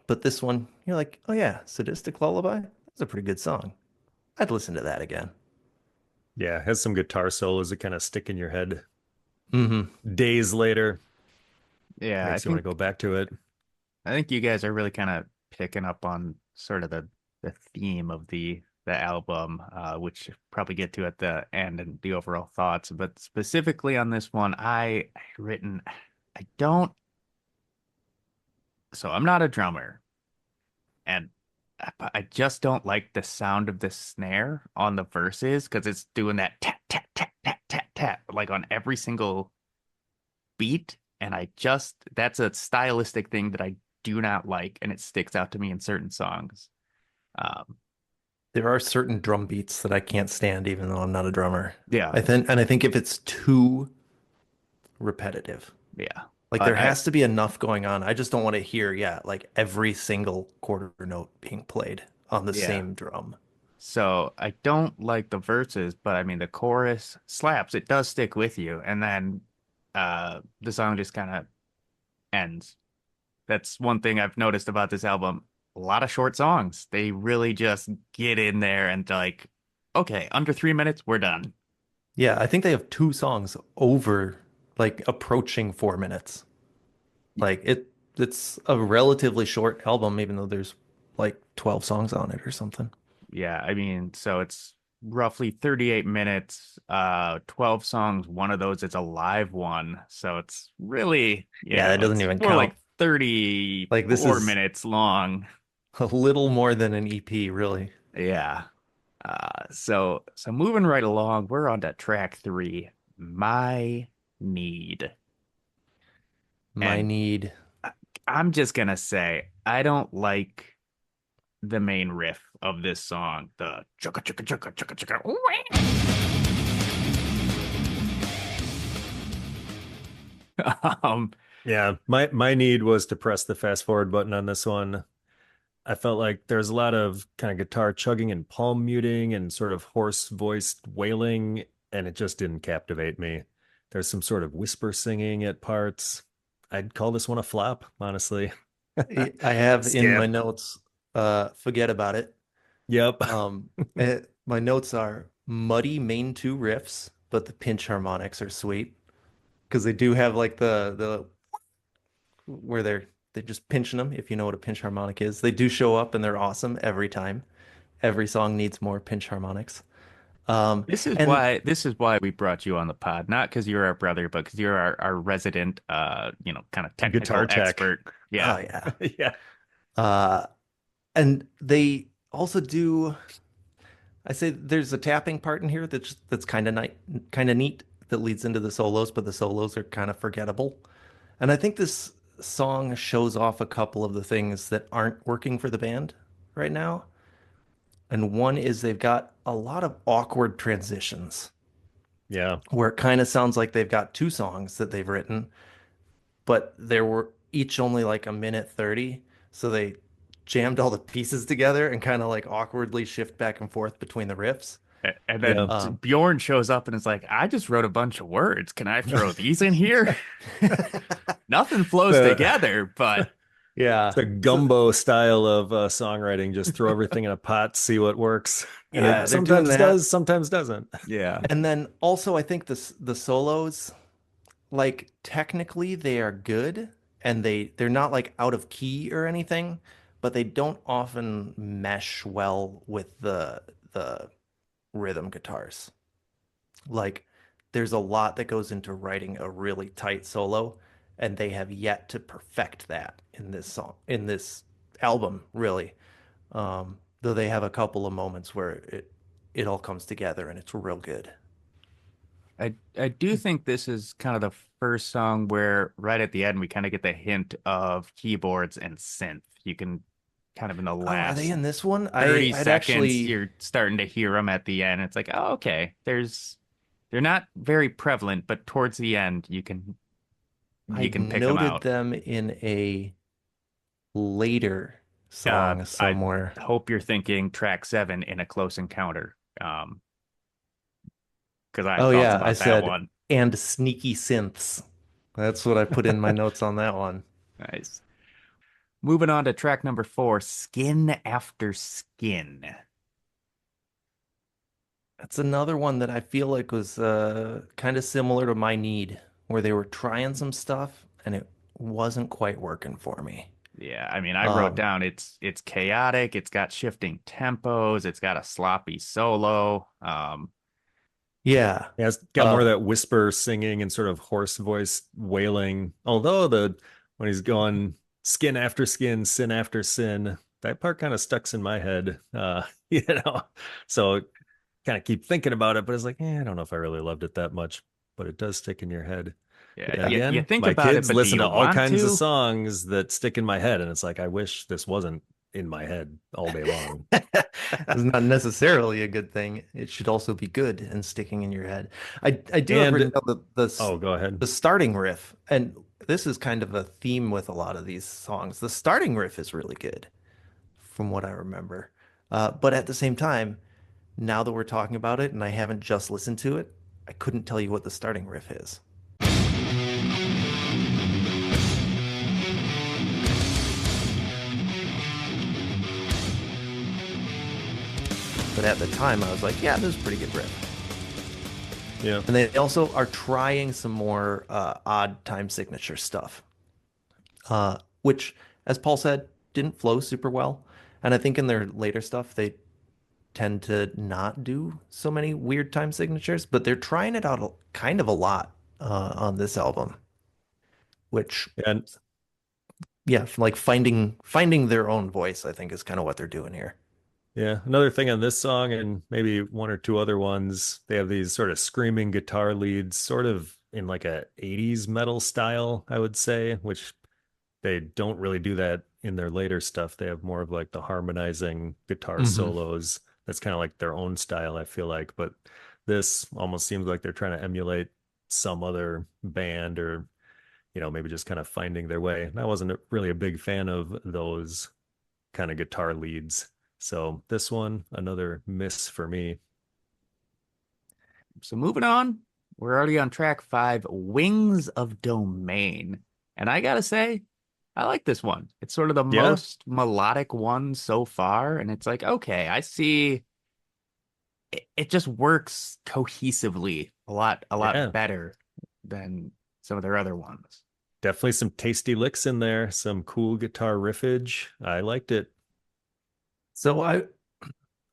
S3: But this one, you're like, oh yeah, Sadistic Lullaby? That's a pretty good song. I'd listen to that again.
S2: Yeah, it has some guitar solos that kind of stick in your head
S3: Hmm.
S2: days later.
S1: Yeah,
S2: Makes you want to go back to it.
S1: I think you guys are really kind of picking up on sort of the theme of the album, which probably get to at the end and the overall thoughts. But specifically on this one, I written, I don't. So I'm not a drummer, and I just don't like the sound of the snare on the verses because it's doing that tat tat tat tat tat tat like on every single beat, and I just that's a stylistic thing that I do not like, and it sticks out to me in certain songs. Um,
S3: There are certain drum beats that I can't stand, even though I'm not a drummer.
S1: yeah,
S3: I think if it's too repetitive,
S1: yeah.
S3: like there
S1: I
S3: has to be enough going on. I just don't want to hear, yeah, like every single quarter note being played on the
S1: yeah.
S3: same drum.
S1: So I don't like the verses, but I mean the chorus slaps. It does stick with you, and then the song just kind of ends. That's one thing I've noticed about this album. A lot of short songs. They really just get in there and like, okay, under 3 minutes, we're done.
S3: Yeah, I think they have two songs over like approaching 4 minutes. Like it's a relatively short album, even though there's like 12 songs on it or something.
S1: Yeah, I mean, so it's roughly 38 minutes, 12 songs. One of those is a live one. So it's really,
S3: Yeah, that doesn't
S1: it's
S3: even
S1: more
S3: count.
S1: like
S3: Like this
S1: 34
S3: is
S1: minutes long.
S3: a little more than an EP, really.
S1: Yeah. So moving right along, we're on to track three, My Need.
S3: My
S1: And
S3: need.
S1: I- I'm just gonna say I don't like the main riff of this song, the chugga chugga chugga chugga chugga.
S2: Yeah, my need was to press the fast forward button on this one. I felt like there's a lot of kind of guitar chugging and palm muting and sort of hoarse voiced wailing, and it just didn't captivate me. There's some sort of whisper singing at parts. I'd call this one a flop, honestly.
S3: I have in my
S2: Skip.
S3: notes, forget about it.
S2: Yep.
S3: My notes are muddy main two riffs, but the pinch harmonics are sweet because they do have like the where they're just pinching them, if you know what a pinch harmonic is. They do show up and they're awesome every time. Every song needs more pinch harmonics. Um, and
S1: This is why we brought you on the pod, not because you're our brother, but because you're our resident kind of
S2: Guitar
S1: technical
S2: tech.
S1: expert.
S3: oh
S1: Yeah.
S3: yeah.
S2: Yeah.
S3: Uh, and they also do. I say there's a tapping part in here that's kind of neat. that leads into the solos, but the solos are kind of forgettable. And I think this song shows off a couple of the things that aren't working for the band right now. And one is they've got a lot of awkward transitions
S2: Yeah.
S3: where it kind of sounds like they've got two songs that they've written, but there were each only like a minute 30. So they jammed all the pieces together and kind of like awkwardly shift back and forth between the riffs.
S1: And
S2: Yeah.
S1: then Bjorn shows up and is like, I just wrote a bunch of words. Can I throw these in here? Nothing flows
S2: The
S1: together, but
S3: Yeah.
S2: the
S3: So
S2: gumbo style of songwriting, just throw everything in a pot, see what works. And
S3: yeah,
S2: it
S3: they're doing
S2: sometimes
S3: that.
S2: does, sometimes doesn't.
S1: yeah.
S3: And then also I think the solos, like technically they are good and they're not like out of key or anything, but they don't often mesh well with the rhythm guitars. Like there's a lot that goes into writing a really tight solo, and they have yet to perfect that in this song, in this album, really. Though they have a couple of moments where it all comes together and it's real good.
S1: I do think this is kind of the first song where right at the end we kind of get the hint of keyboards and synth. You can kind of in the
S3: Oh, are they
S1: last
S3: in this one?
S1: 30
S3: I'd
S1: seconds
S3: actually
S1: you're starting to hear them at the end. It's like, oh, okay. They're not very prevalent, but towards the end you
S3: I
S1: can pick them
S3: noted
S1: out.
S3: them in a later song
S1: I
S3: somewhere.
S1: hope you're thinking track 7 in a close encounter. Because I
S3: Oh
S1: thought
S3: yeah, I
S1: about that
S3: said
S1: one.
S3: and sneaky synths. That's what I put in my notes on that one.
S1: Nice. Moving on to track number 4, Skin After Skin.
S3: That's another one that I feel like was kind of similar to My Need, where they were trying some stuff and it wasn't quite working for me.
S1: Yeah, I mean, I wrote
S3: Um,
S1: down it's chaotic, it's got shifting tempos, it's got a sloppy solo.
S3: yeah.
S2: Yeah, it's got more of
S3: Uh,
S2: that whisper singing and sort of hoarse voice wailing. Although when he's going skin after skin, sin after sin, that part kind of stucks in my head. You know, so kind of keep thinking about it, but it's like, I don't know if I really loved it that much, but it does stick in your head.
S1: Yeah, you
S2: Again,
S1: think
S2: my
S1: about it,
S2: kids
S1: but do
S2: listen
S1: you
S2: to all
S1: want
S2: kinds of
S1: to?
S2: songs that stick in my head, and it's like, I wish this wasn't in my head all day long.
S3: it's not necessarily a good thing. It should also be good and sticking in your head. I do have
S2: And
S3: written down
S2: oh, go ahead.
S3: the starting riff, and this is kind of a theme with a lot of these songs. The starting riff is really good, from what I remember. But at the same time, now that we're talking about it, and I haven't just listened to it, I couldn't tell you what the starting riff is. But at the time, I was like, yeah, this is a pretty good riff.
S2: Yeah.
S3: And they also are trying some more odd time signature stuff, which, as Paul said, didn't flow super well. And I think in their later stuff, they tend to not do so many weird time signatures, but they're trying it out kind of a lot on this album, which,
S2: And
S3: yeah, like finding their own voice, I think is kind of what they're doing here.
S2: yeah, another thing on this song and maybe one or two other ones, they have these sort of screaming guitar leads, sort of in like a 80s metal style, I would say, which they don't really do that in their later stuff. They have more of like the harmonizing guitar
S3: Hmm.
S2: solos. That's kind of like their own style, I feel like. But this almost seems like they're trying to emulate some other band or, maybe just kind of finding their way. And I wasn't really a big fan of those kind of guitar leads. So this one, another miss for me.
S1: So moving on, we're already on track 5, Wings of Domain. And I gotta say, I like this one. It's sort of the
S2: Yeah,
S1: most melodic one so far, and it's like, okay, I see it just works cohesively a lot
S2: yeah.
S1: better than some of their other ones.
S2: Definitely some tasty licks in there, some cool guitar riffage. I liked it.
S3: So I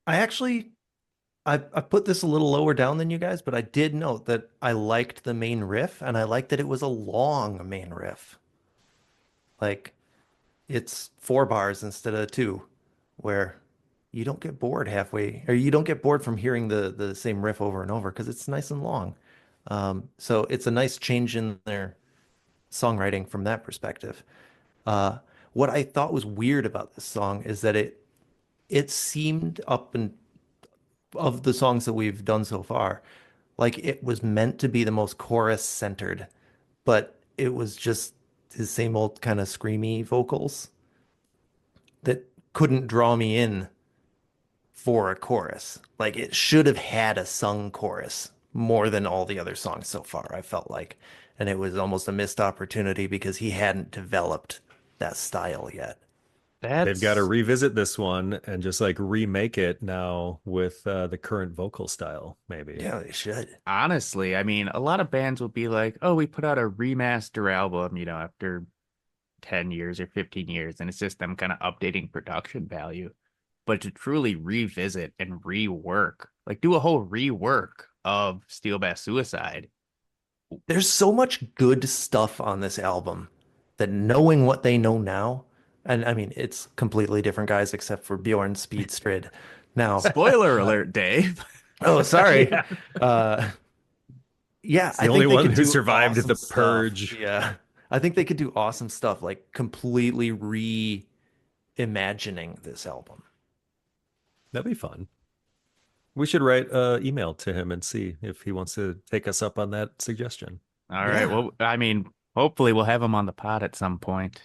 S3: actually I put this a little lower down than you guys, but I did note that I liked the main riff and I liked that it was a long main riff. Like it's 4 bars instead of two, where you don't get bored halfway, or you don't get bored from hearing the same riff over and over because it's nice and long. So it's a nice change in their songwriting from that perspective. Uh, what I thought was weird about this song is that it seemed up and of the songs that we've done so far, like it was meant to be the most chorus centered, but it was just his same old kind of screamy vocals that couldn't draw me in for a chorus. Like it should have had a sung chorus more than all the other songs so far, I felt like. And it was almost a missed opportunity because he hadn't developed that style yet.
S2: They've got to
S1: That's
S2: revisit this one and just like remake it now with the current vocal style, maybe.
S3: Yeah, they should.
S1: honestly, I mean, a lot of bands will be like, oh, we put out a remaster album, after 10 years or 15 years, and it's just them kind of updating production value. But to truly revisit and rework, like do a whole rework of Steelbath Suicide.
S3: There's so much good stuff on this album that knowing what they know now, and I mean, it's completely different guys except for Bjorn Speed Strid. Now,
S1: Spoiler alert, Dave.
S3: oh, sorry.
S2: Yeah.
S3: Uh, yeah,
S2: It's the
S3: I
S2: only
S3: think they
S2: one
S3: could
S2: who
S3: do
S2: survived
S3: awesome
S2: the
S3: stuff.
S2: purge.
S3: Yeah. I think they could do awesome stuff, like completely reimagining this album.
S2: That'd be fun. We should write an email to him and see if he wants to take us up on that suggestion.
S1: All right.
S3: Yeah.
S1: Well, I mean, hopefully we'll have him on the pod at some point.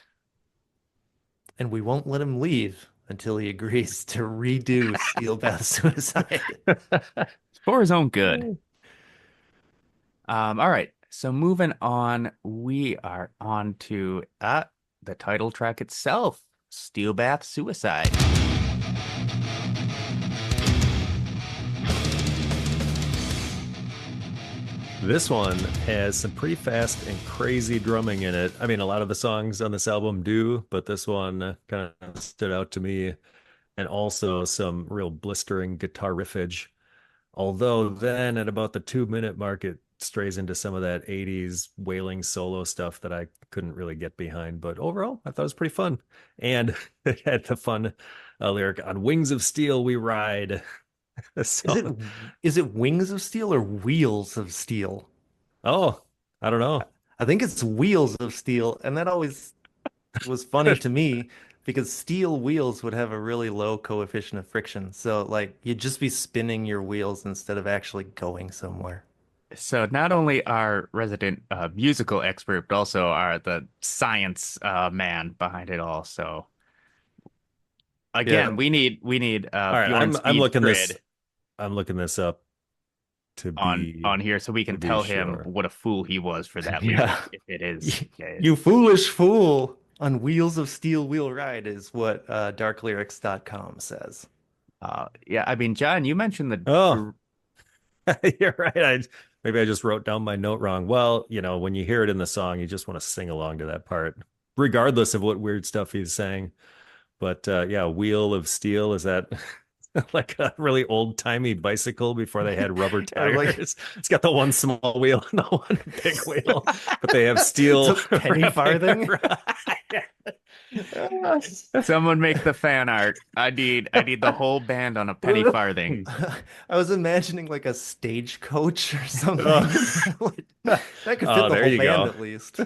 S3: And we won't let him leave until he agrees to redo Steelbath Suicide.
S1: For his own good. All right. So moving on, we are on to the title track itself, Steelbath Suicide.
S2: This one has some pretty fast and crazy drumming in it. I mean, a lot of the songs on this album do, but this one kind of stood out to me. And also some real blistering guitar riffage. Although then at about the 2 minute mark, it strays into some of that 80s wailing solo stuff that I couldn't really get behind. But overall, I thought it was pretty fun. And it had the fun lyric, "On wings of steel we ride."
S3: Is it
S2: So,
S3: is it Wings of Steel or Wheels of Steel?
S2: oh, I don't know.
S3: I think it's Wheels of Steel, and that always was funny to me because steel wheels would have a really low coefficient of friction. So like you'd just be spinning your wheels instead of actually going somewhere.
S1: So not only our resident musical expert, but also are the science man behind it all. So
S2: Yeah.
S1: again, we need
S2: All right,
S1: Bjorn
S2: I'm
S1: Speed
S2: looking this
S1: Strid
S2: I'm looking this up to
S1: on here so we can
S2: be
S1: tell him
S2: sure.
S1: what a fool he was for that
S3: Yeah.
S1: lyric, if it is the case.
S3: You foolish fool. On Wheels of Steel Wheel Ride is what darklyrics.com says.
S1: Yeah, I mean, John, you mentioned
S2: Oh, you're right. Maybe I just wrote down my note wrong. Well, when you hear it in the song, you just want to sing along to that part, regardless of what weird stuff he's saying. But yeah, Wheel of Steel, is that like a really old-timey bicycle before they had rubber
S3: Like
S2: tires? It's got the one small wheel and the one big wheel, but they have
S3: it's
S2: steel
S3: a penny farthing.
S1: someone make the fan art. I need the whole band on a penny farthing.
S3: I was imagining like a stagecoach or something.
S2: Oh,
S3: That could fit
S2: oh,
S3: the
S2: there
S3: whole
S2: you
S3: band
S2: go.
S3: at least.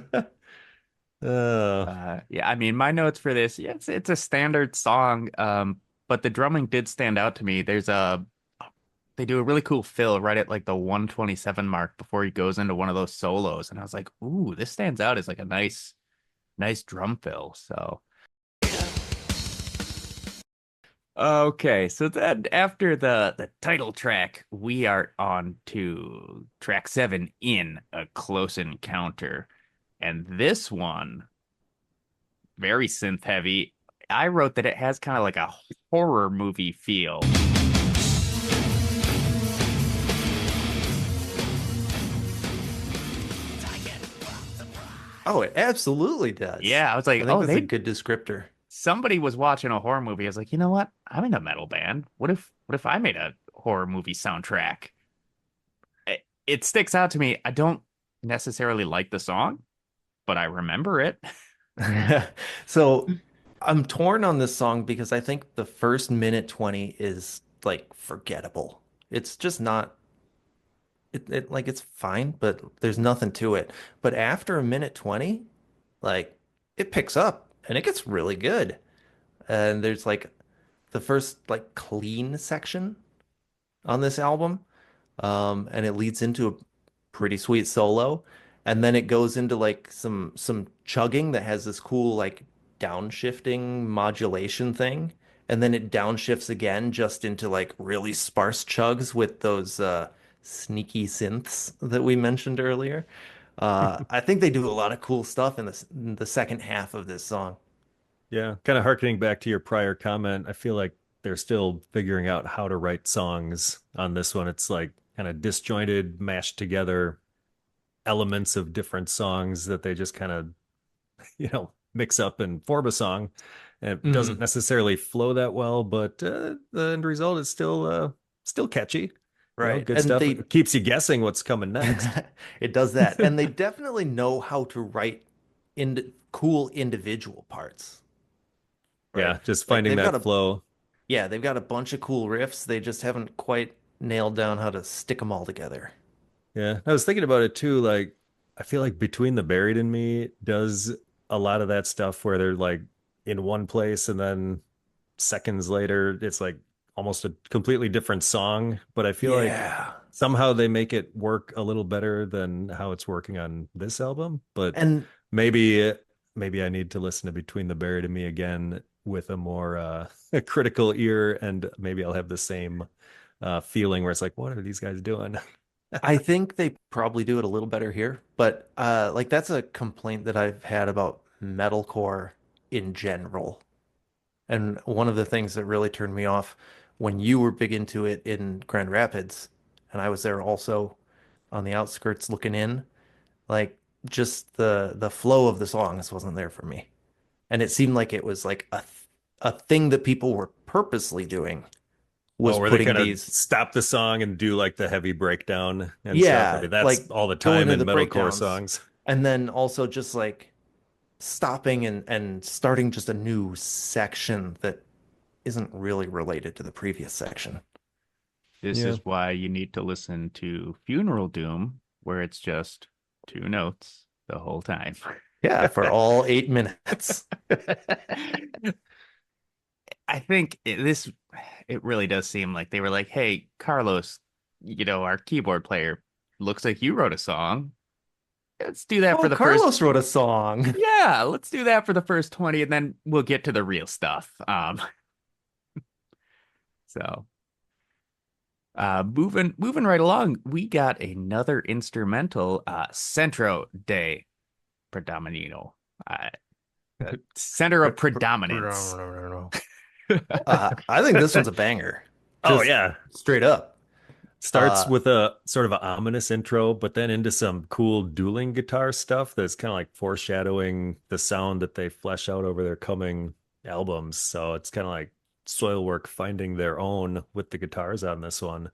S2: Oh,
S1: Yeah, I mean, my notes for this, yeah, it's a standard song, but the drumming did stand out to me. They do a really cool fill right at like the 127 mark before he goes into one of those solos, and I was like, ooh, this stands out as like a nice drum fill. So okay, so then after the title track, we are on to track 7, In a Close Encounter. And this one, very synth heavy. I wrote that it has kind of like a horror movie feel.
S3: Oh, it absolutely does.
S1: Yeah, I was like,
S3: I think
S1: oh,
S3: that's a
S1: they
S3: good descriptor.
S1: somebody was watching a horror movie. I was like, you know what? I'm in a metal band. What if I made a horror movie soundtrack? It sticks out to me. I don't necessarily like the song, but I remember it.
S3: So I'm torn on this song because I think the first minute 20 is like forgettable. It's just not it's fine, but there's nothing to it. But after a minute 20, like it picks up and it gets really good. And there's like the first like clean section on this album. And it leads into a pretty sweet solo. And then it goes into like some chugging that has this cool like downshifting modulation thing. And then it downshifts again just into like really sparse chugs with those sneaky synths that we mentioned earlier. I think they do a lot of cool stuff in the second half of this song.
S2: Yeah, kind of harkening back to your prior comment, I feel like they're still figuring out how to write songs on this one. It's like kind of disjointed, mashed together elements of different songs that they just kind of, mix up and form a song. And it doesn't
S3: Mhm.
S2: necessarily flow that well, but the end result is still catchy.
S3: Right.
S2: Good
S3: And
S2: stuff.
S3: they
S2: It keeps you guessing what's coming next.
S3: it does that. And they definitely know how to write cool individual parts, right?
S2: Yeah, just
S3: Like
S2: finding that flow.
S3: they've got a bunch of cool riffs. They just haven't quite nailed down how to stick them all together.
S2: Yeah, I was thinking about it too. Like, I feel like Between the Buried and Me does a lot of that stuff where they're like in one place and then seconds later it's like almost a completely different song. But I feel like
S3: Yeah.
S2: somehow they make it work a little better than how it's working on this album. But
S3: And
S2: maybe, maybe I need to listen to Between the Buried and Me again with a more critical ear, and maybe I'll have the same feeling where it's like, what are these guys doing?
S3: I think they probably do it a little better here, but like that's a complaint that I've had about metalcore in general. And one of the things that really turned me off when you were big into it in Grand Rapids, and I was there also on the outskirts looking in, like just the flow of the songs wasn't there for me. And it seemed like it was like a thing that people were purposely doing
S2: Oh,
S3: was
S2: where they
S3: putting
S2: kind of
S3: these,
S2: stop the song and do like the heavy breakdown and stuff. I
S3: yeah,
S2: mean, that's
S3: like
S2: all the
S3: going
S2: time
S3: to
S2: in
S3: the
S2: metalcore
S3: breakdowns,
S2: songs.
S3: and then also just like stopping and starting just a new section that isn't really related to the previous section.
S1: This
S2: Yeah.
S1: is why you need to listen to Funeral Doom, where it's just two notes the whole time.
S3: Yeah, for all 8 minutes.
S1: I think it really does seem like they were like, "Hey, Carlos, our keyboard player, looks like you wrote a song. Let's do that for
S3: Oh,
S1: the first,
S3: Carlos wrote a song.
S1: yeah, let's do that for the first 20 and then we'll get to the real stuff." So moving right along, we got another instrumental, Centro de Predominio. Uh, Center of predominance.
S3: I think this one's a banger.
S2: Oh
S3: Just
S2: yeah.
S3: straight up.
S2: Starts
S3: Uh,
S2: with a sort of an ominous intro, but then into some cool dueling guitar stuff that's kind of like foreshadowing the sound that they flesh out over their coming albums. So it's kind of like Soilwork finding their own with the guitars on this one.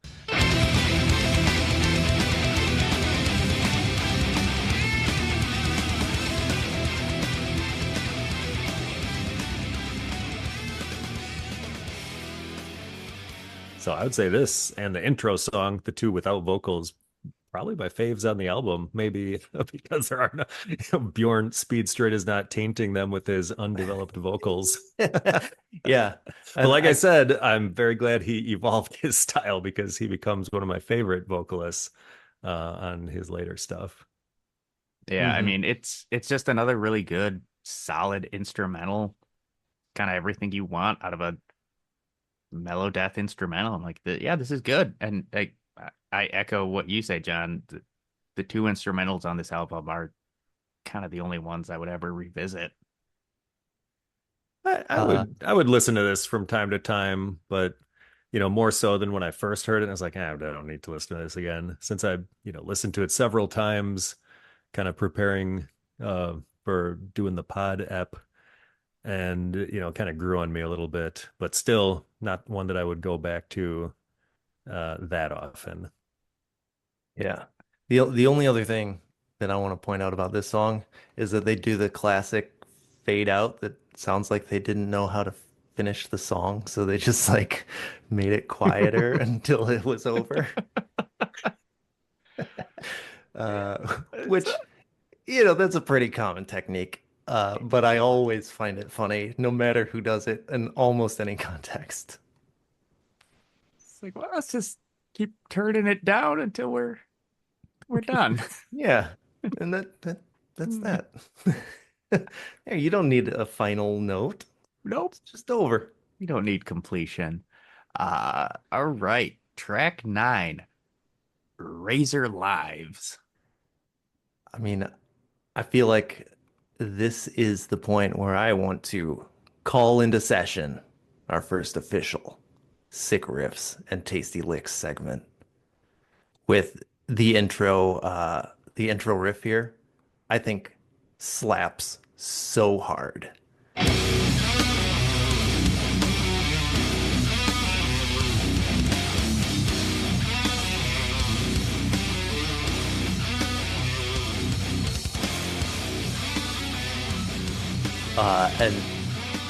S2: So I would say this and the intro song, the two without vocals, probably my faves on the album. Maybe because there are no, Bjorn Strid is not tainting them with his undeveloped vocals.
S3: yeah.
S2: But
S3: And
S2: like I said, I'm very glad he evolved his style because he becomes one of my favorite vocalists on his later stuff.
S1: Yeah, I
S3: mhm.
S1: mean it's just another really good, solid instrumental, kind of everything you want out of a mellow death instrumental. I'm like, yeah, this is good. And I echo what you say, John. The two instrumentals on this album are kind of the only ones I would ever revisit.
S3: Uh,
S2: I would listen to this from time to time, but more so than when I first heard it. I was like, I don't need to listen to this again. Since I, listened to it several times, kind of preparing for doing the pod app, and kind of grew on me a little bit, but still not one that I would go back to that often.
S3: yeah. The only other thing that I want to point out about this song is that they do the classic fade out that sounds like they didn't know how to finish the song, so they just like made it quieter until it was over. which, that's a pretty common technique. But I always find it funny, no matter who does it, in almost any context.
S1: It's like, well, let's just keep turning it down until we're done.
S3: Yeah, and that's that. Yeah, you don't need a final note.
S1: Nope.
S3: It's just over.
S1: We don't need completion. All right. Track 9, Razor Lives.
S3: I mean, I feel like this is the point where I want to call into session our first official Sick Riffs and Tasty Licks segment with the intro riff here. I think slaps so hard. And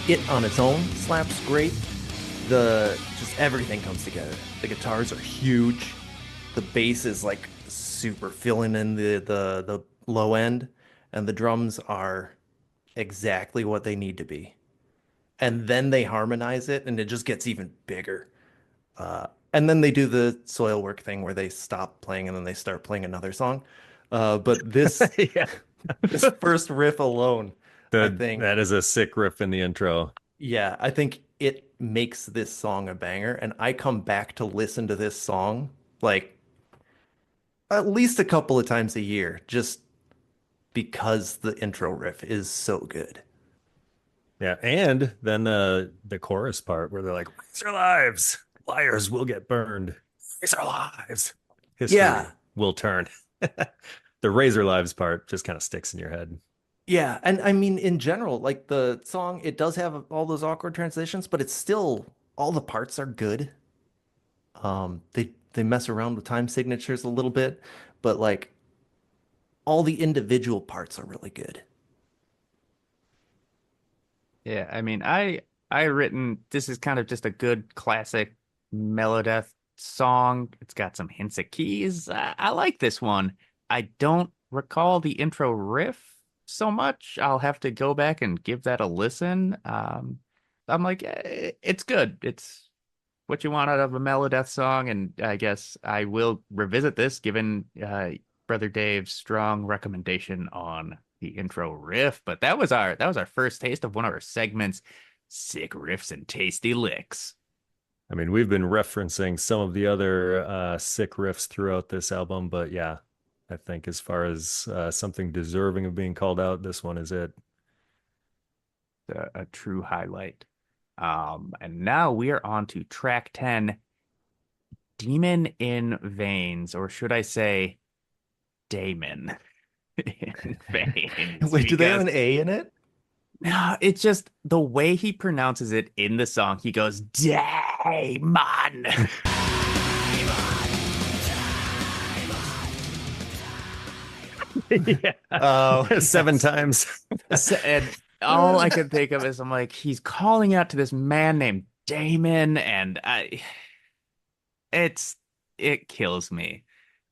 S3: it on its own slaps great. Just everything comes together. The guitars are huge. The bass is like super filling in the low end, and the drums are exactly what they need to be. And then they harmonize it, and it just gets even bigger. And then they do the Soilwork thing where they stop playing and then they start playing another song. But this
S2: Yeah.
S3: this first riff alone, I think,
S2: That is a sick riff in the intro.
S3: yeah, I think it makes this song a banger. And I come back to listen to this song like at least a couple of times a year, just because the intro riff is so good.
S2: Yeah, and then the chorus part where they're like, "Raise our lives, liars will get burned. Raise our lives, history
S3: Yeah.
S2: will turn." The razor lives part just kind of sticks in your head.
S3: Yeah, and I mean in general, like the song, it does have all those awkward transitions, but it's still all the parts are good. They mess around with time signatures a little bit, but like all the individual parts are really good.
S1: Yeah, I mean, I written this is kind of just a good classic Melodeath song. It's got some hints of keys. I like this one. I don't recall the intro riff so much. I'll have to go back and give that a listen. I'm like, it's good. It's what you want out of a Melodeath song, and I guess I will revisit this given Brother Dave's strong recommendation on the intro riff. But that was our first taste of one of our segments, Sick Riffs and Tasty Licks.
S2: I mean, we've been referencing some of the other sick riffs throughout this album, but yeah, I think as far as something deserving of being called out, this one is it.
S1: A true highlight. And now we are on to track 10, Demon in Veins, or should I say Damon in Veins?
S3: Wait, do they have
S1: Because
S3: an A in it?
S1: no, it's just the way he pronounces it in the song. He goes, Damon.
S2: Yeah.
S3: Oh,
S2: 7 times.
S1: And all I could think of is I'm like, he's calling out to this man named Damon, and it kills me.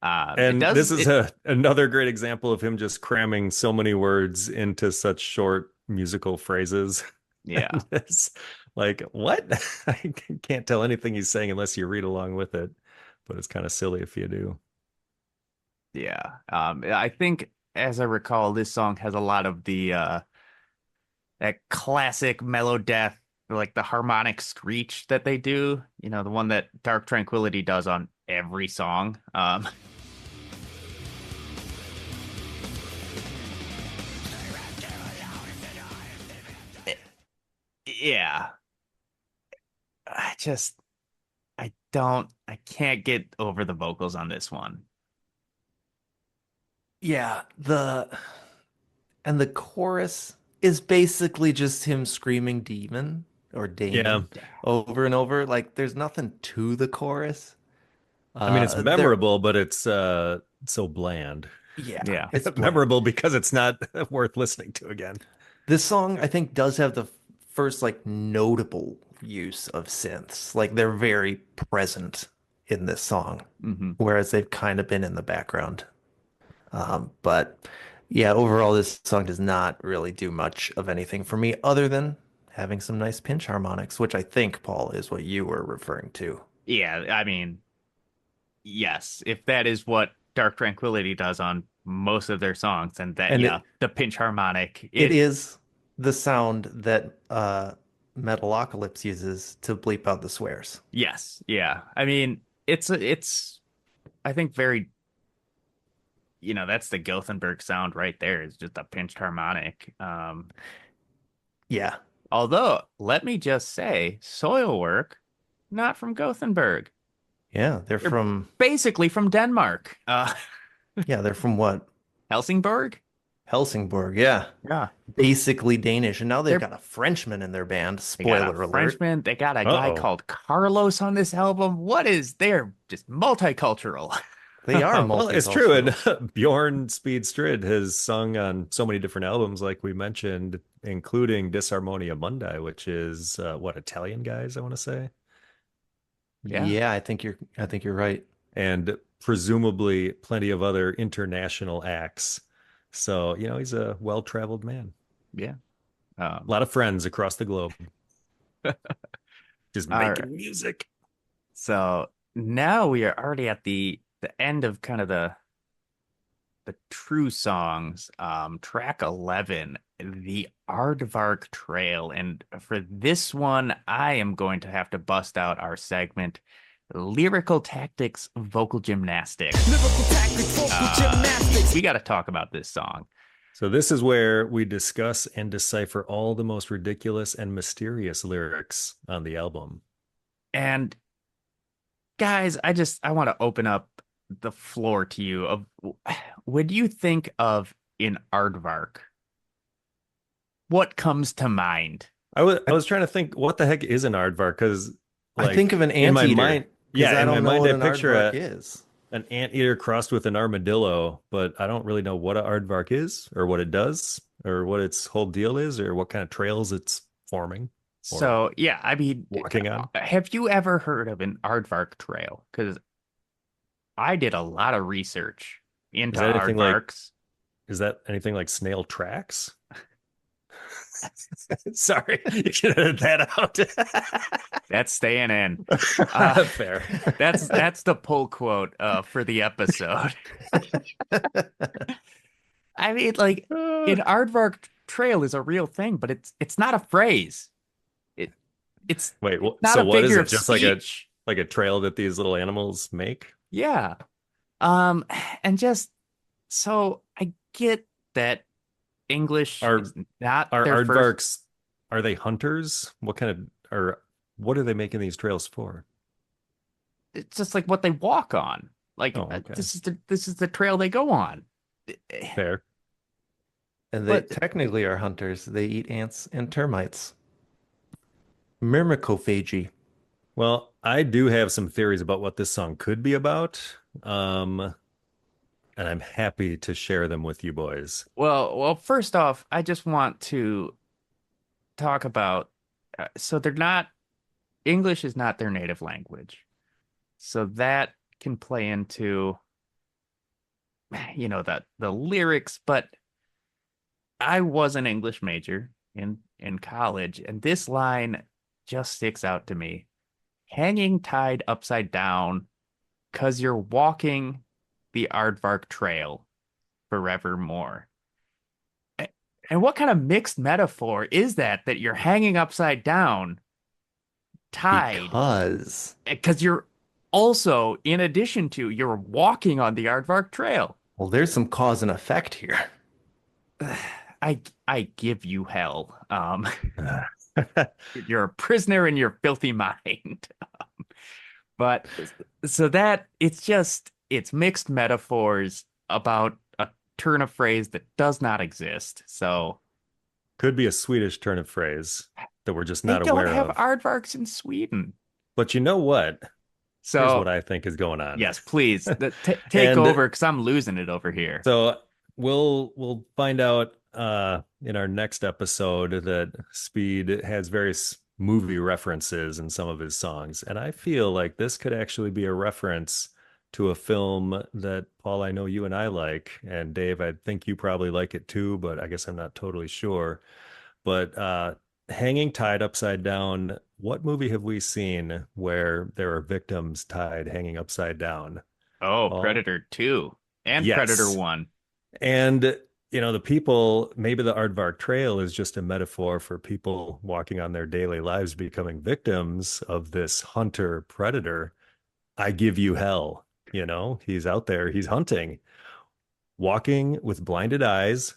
S2: And this is another great example of him just cramming so many words into such short musical phrases.
S1: yeah.
S2: And it's like, what? I can't tell anything he's saying unless you read along with it, but it's kind of silly if you do.
S1: Yeah. I think as I recall, this song has a lot of the that classic Melodeath, like the harmonic screech that they do, the one that Dark Tranquillity does on every song. Yeah. I just I can't get over the vocals on this one.
S3: yeah, the chorus is basically just him screaming demon or
S2: Yeah.
S3: Damon over and over. Like there's nothing to the chorus.
S2: I mean, it's
S3: There,
S2: memorable, but it's so bland.
S3: yeah,
S1: Yeah.
S3: it's
S2: It's
S3: bland.
S2: memorable because it's not worth listening to again.
S3: This song, I think, does have the first like notable use of synths. Like they're very present in this song,
S1: Hmm.
S3: whereas they've kind of been in the background. But yeah, overall, this song does not really do much of anything for me other than having some nice pinch harmonics, which I think, Paul, is what you were referring to.
S1: Yeah, I mean, yes, if that is what Dark Tranquillity does on most of their songs, and that,
S3: And
S1: yeah,
S3: it,
S1: the pinch harmonic,
S3: it
S1: it,
S3: is the sound that Metalocalypse uses to bleep out the swears.
S1: yes, yeah. I mean, it's, I think very, that's the Gothenburg sound right there is just a pinched harmonic.
S3: Yeah.
S1: Although, let me just say, Soilwork, not from Gothenburg.
S3: Yeah,
S1: They're basically from Denmark.
S3: they're from what?
S1: Helsingborg?
S3: Helsingborg. Yeah.
S1: Yeah.
S3: Basically Danish. And now they've
S1: They're
S3: got a Frenchman in their band.
S1: They got a
S3: Spoiler alert.
S1: Frenchman. They got a guy
S2: Uh-oh.
S1: called Carlos on this album. What is they're just multicultural.
S3: They are
S2: Well, it's true.
S3: multicultural.
S2: And Bjorn Speed Strid has sung on so many different albums, like we mentioned, including Disharmonia Mundi, which is what, Italian guys, I want to say.
S1: Yeah.
S3: Yeah, I think you're right.
S2: And presumably plenty of other international acts. So, he's a well-traveled man.
S1: Yeah.
S2: A lot of friends across the globe, just
S1: All right.
S2: making music.
S1: So now we are already at the end of kind of the true songs. Track 11, the Aardvark Trail. And for this one, I am going to have to bust out our segment, Lyrical Tactics, Vocal Gymnastics.
S4: Lyrical tactics, vocal gymnastics.
S1: We got to talk about this song.
S2: So this is where we discuss and decipher all the most ridiculous and mysterious lyrics on the album.
S1: And guys, I want to open up the floor to you of when you think of an aardvark, what comes to mind?
S2: I was trying to think what the heck is an aardvark, because
S3: I think of an
S2: in my
S3: anteater.
S2: mind,
S3: 'Cause
S2: yeah,
S3: I
S2: in my
S3: don't know
S2: mind
S3: what
S2: I
S3: an
S2: picture
S3: aardvark is.
S2: an anteater crossed with an armadillo, but I don't really know what an aardvark is or what it does or what its whole deal is or what kind of trails it's forming or
S1: So, yeah, I mean,
S2: walking on.
S1: have you ever heard of an aardvark trail? Because I did a lot of research into
S2: Is that anything like
S1: aardvarks.
S2: is that anything like snail tracks? Sorry, you can edit that out.
S1: That's staying in.
S2: Fair.
S1: That's the pull quote for the episode. I mean, like an aardvark trail is a real thing, but it's not a phrase. It it's
S2: Wait,
S1: not
S2: so
S1: a
S2: what is
S1: figure
S2: it?
S1: of
S2: Just
S1: speech.
S2: like a trail that these little animals make?
S1: Yeah. Um, and just so I get that English
S2: Are
S1: is not
S2: are
S1: their first.
S2: aardvarks, are they hunters? What are they making these trails for?
S1: It's just like what they walk on. Like
S2: Oh, okay.
S1: this is the trail they go on.
S2: Fair.
S3: And they
S1: But
S3: technically are hunters. They eat ants and termites. Myrmecophagy.
S2: Well, I do have some theories about what this song could be about. And I'm happy to share them with you boys.
S1: well, first off, I just want to talk about so they're not English is not their native language. So that can play into that the lyrics, but I was an English major in college, and this line just sticks out to me. Hanging tied upside down because you're walking the Aardvark Trail forevermore. And what kind of mixed metaphor is that you're hanging upside down, tied,
S3: Because,
S1: because you're also, in addition to, you're walking on the Aardvark Trail.
S3: well, there's some cause and effect here.
S1: I give you hell. You're a prisoner in your filthy mind. But so that it's mixed metaphors about a turn of phrase that does not exist. So
S2: Could be a Swedish turn of phrase that we're just
S1: they
S2: not
S1: don't
S2: aware
S1: have
S2: of.
S1: aardvarks in Sweden.
S2: But you know what? Here's
S1: So
S2: what I think is going on.
S1: yes, please take
S2: And
S1: over because I'm losing it over here.
S2: so we'll find out in our next episode that Speed has various movie references in some of his songs, and I feel like this could actually be a reference to a film that, Paul, I know you and I like, and Dave, I think you probably like it too, but I guess I'm not totally sure. But hanging tied upside down, what movie have we seen where there are victims tied hanging upside down?
S1: Oh,
S2: Paul?
S1: Predator 2 and Predator
S2: Yes.
S1: 1.
S2: And the people, maybe the Aardvark Trail is just a metaphor for people walking on their daily lives becoming victims of this hunter predator. I give you hell. He's out there, he's hunting, walking with blinded eyes.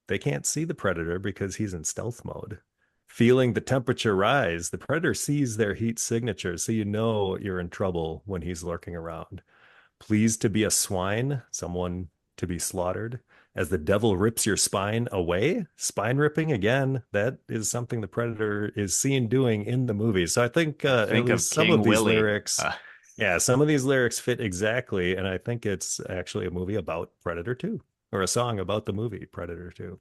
S2: They can't see the predator because he's in stealth mode. Feeling the temperature rise, the predator sees their heat signature, so you're in trouble when he's lurking around. Pleased to be a swine, someone to be slaughtered, as the devil rips your spine away. Spine ripping, again, that is something the predator is seen doing in the movie. So I think at
S1: Think of
S2: least some
S1: King
S2: of these
S1: Willie.
S2: lyrics, yeah, some of these lyrics fit exactly. And I think it's actually a movie about Predator 2, or a song about the movie Predator 2.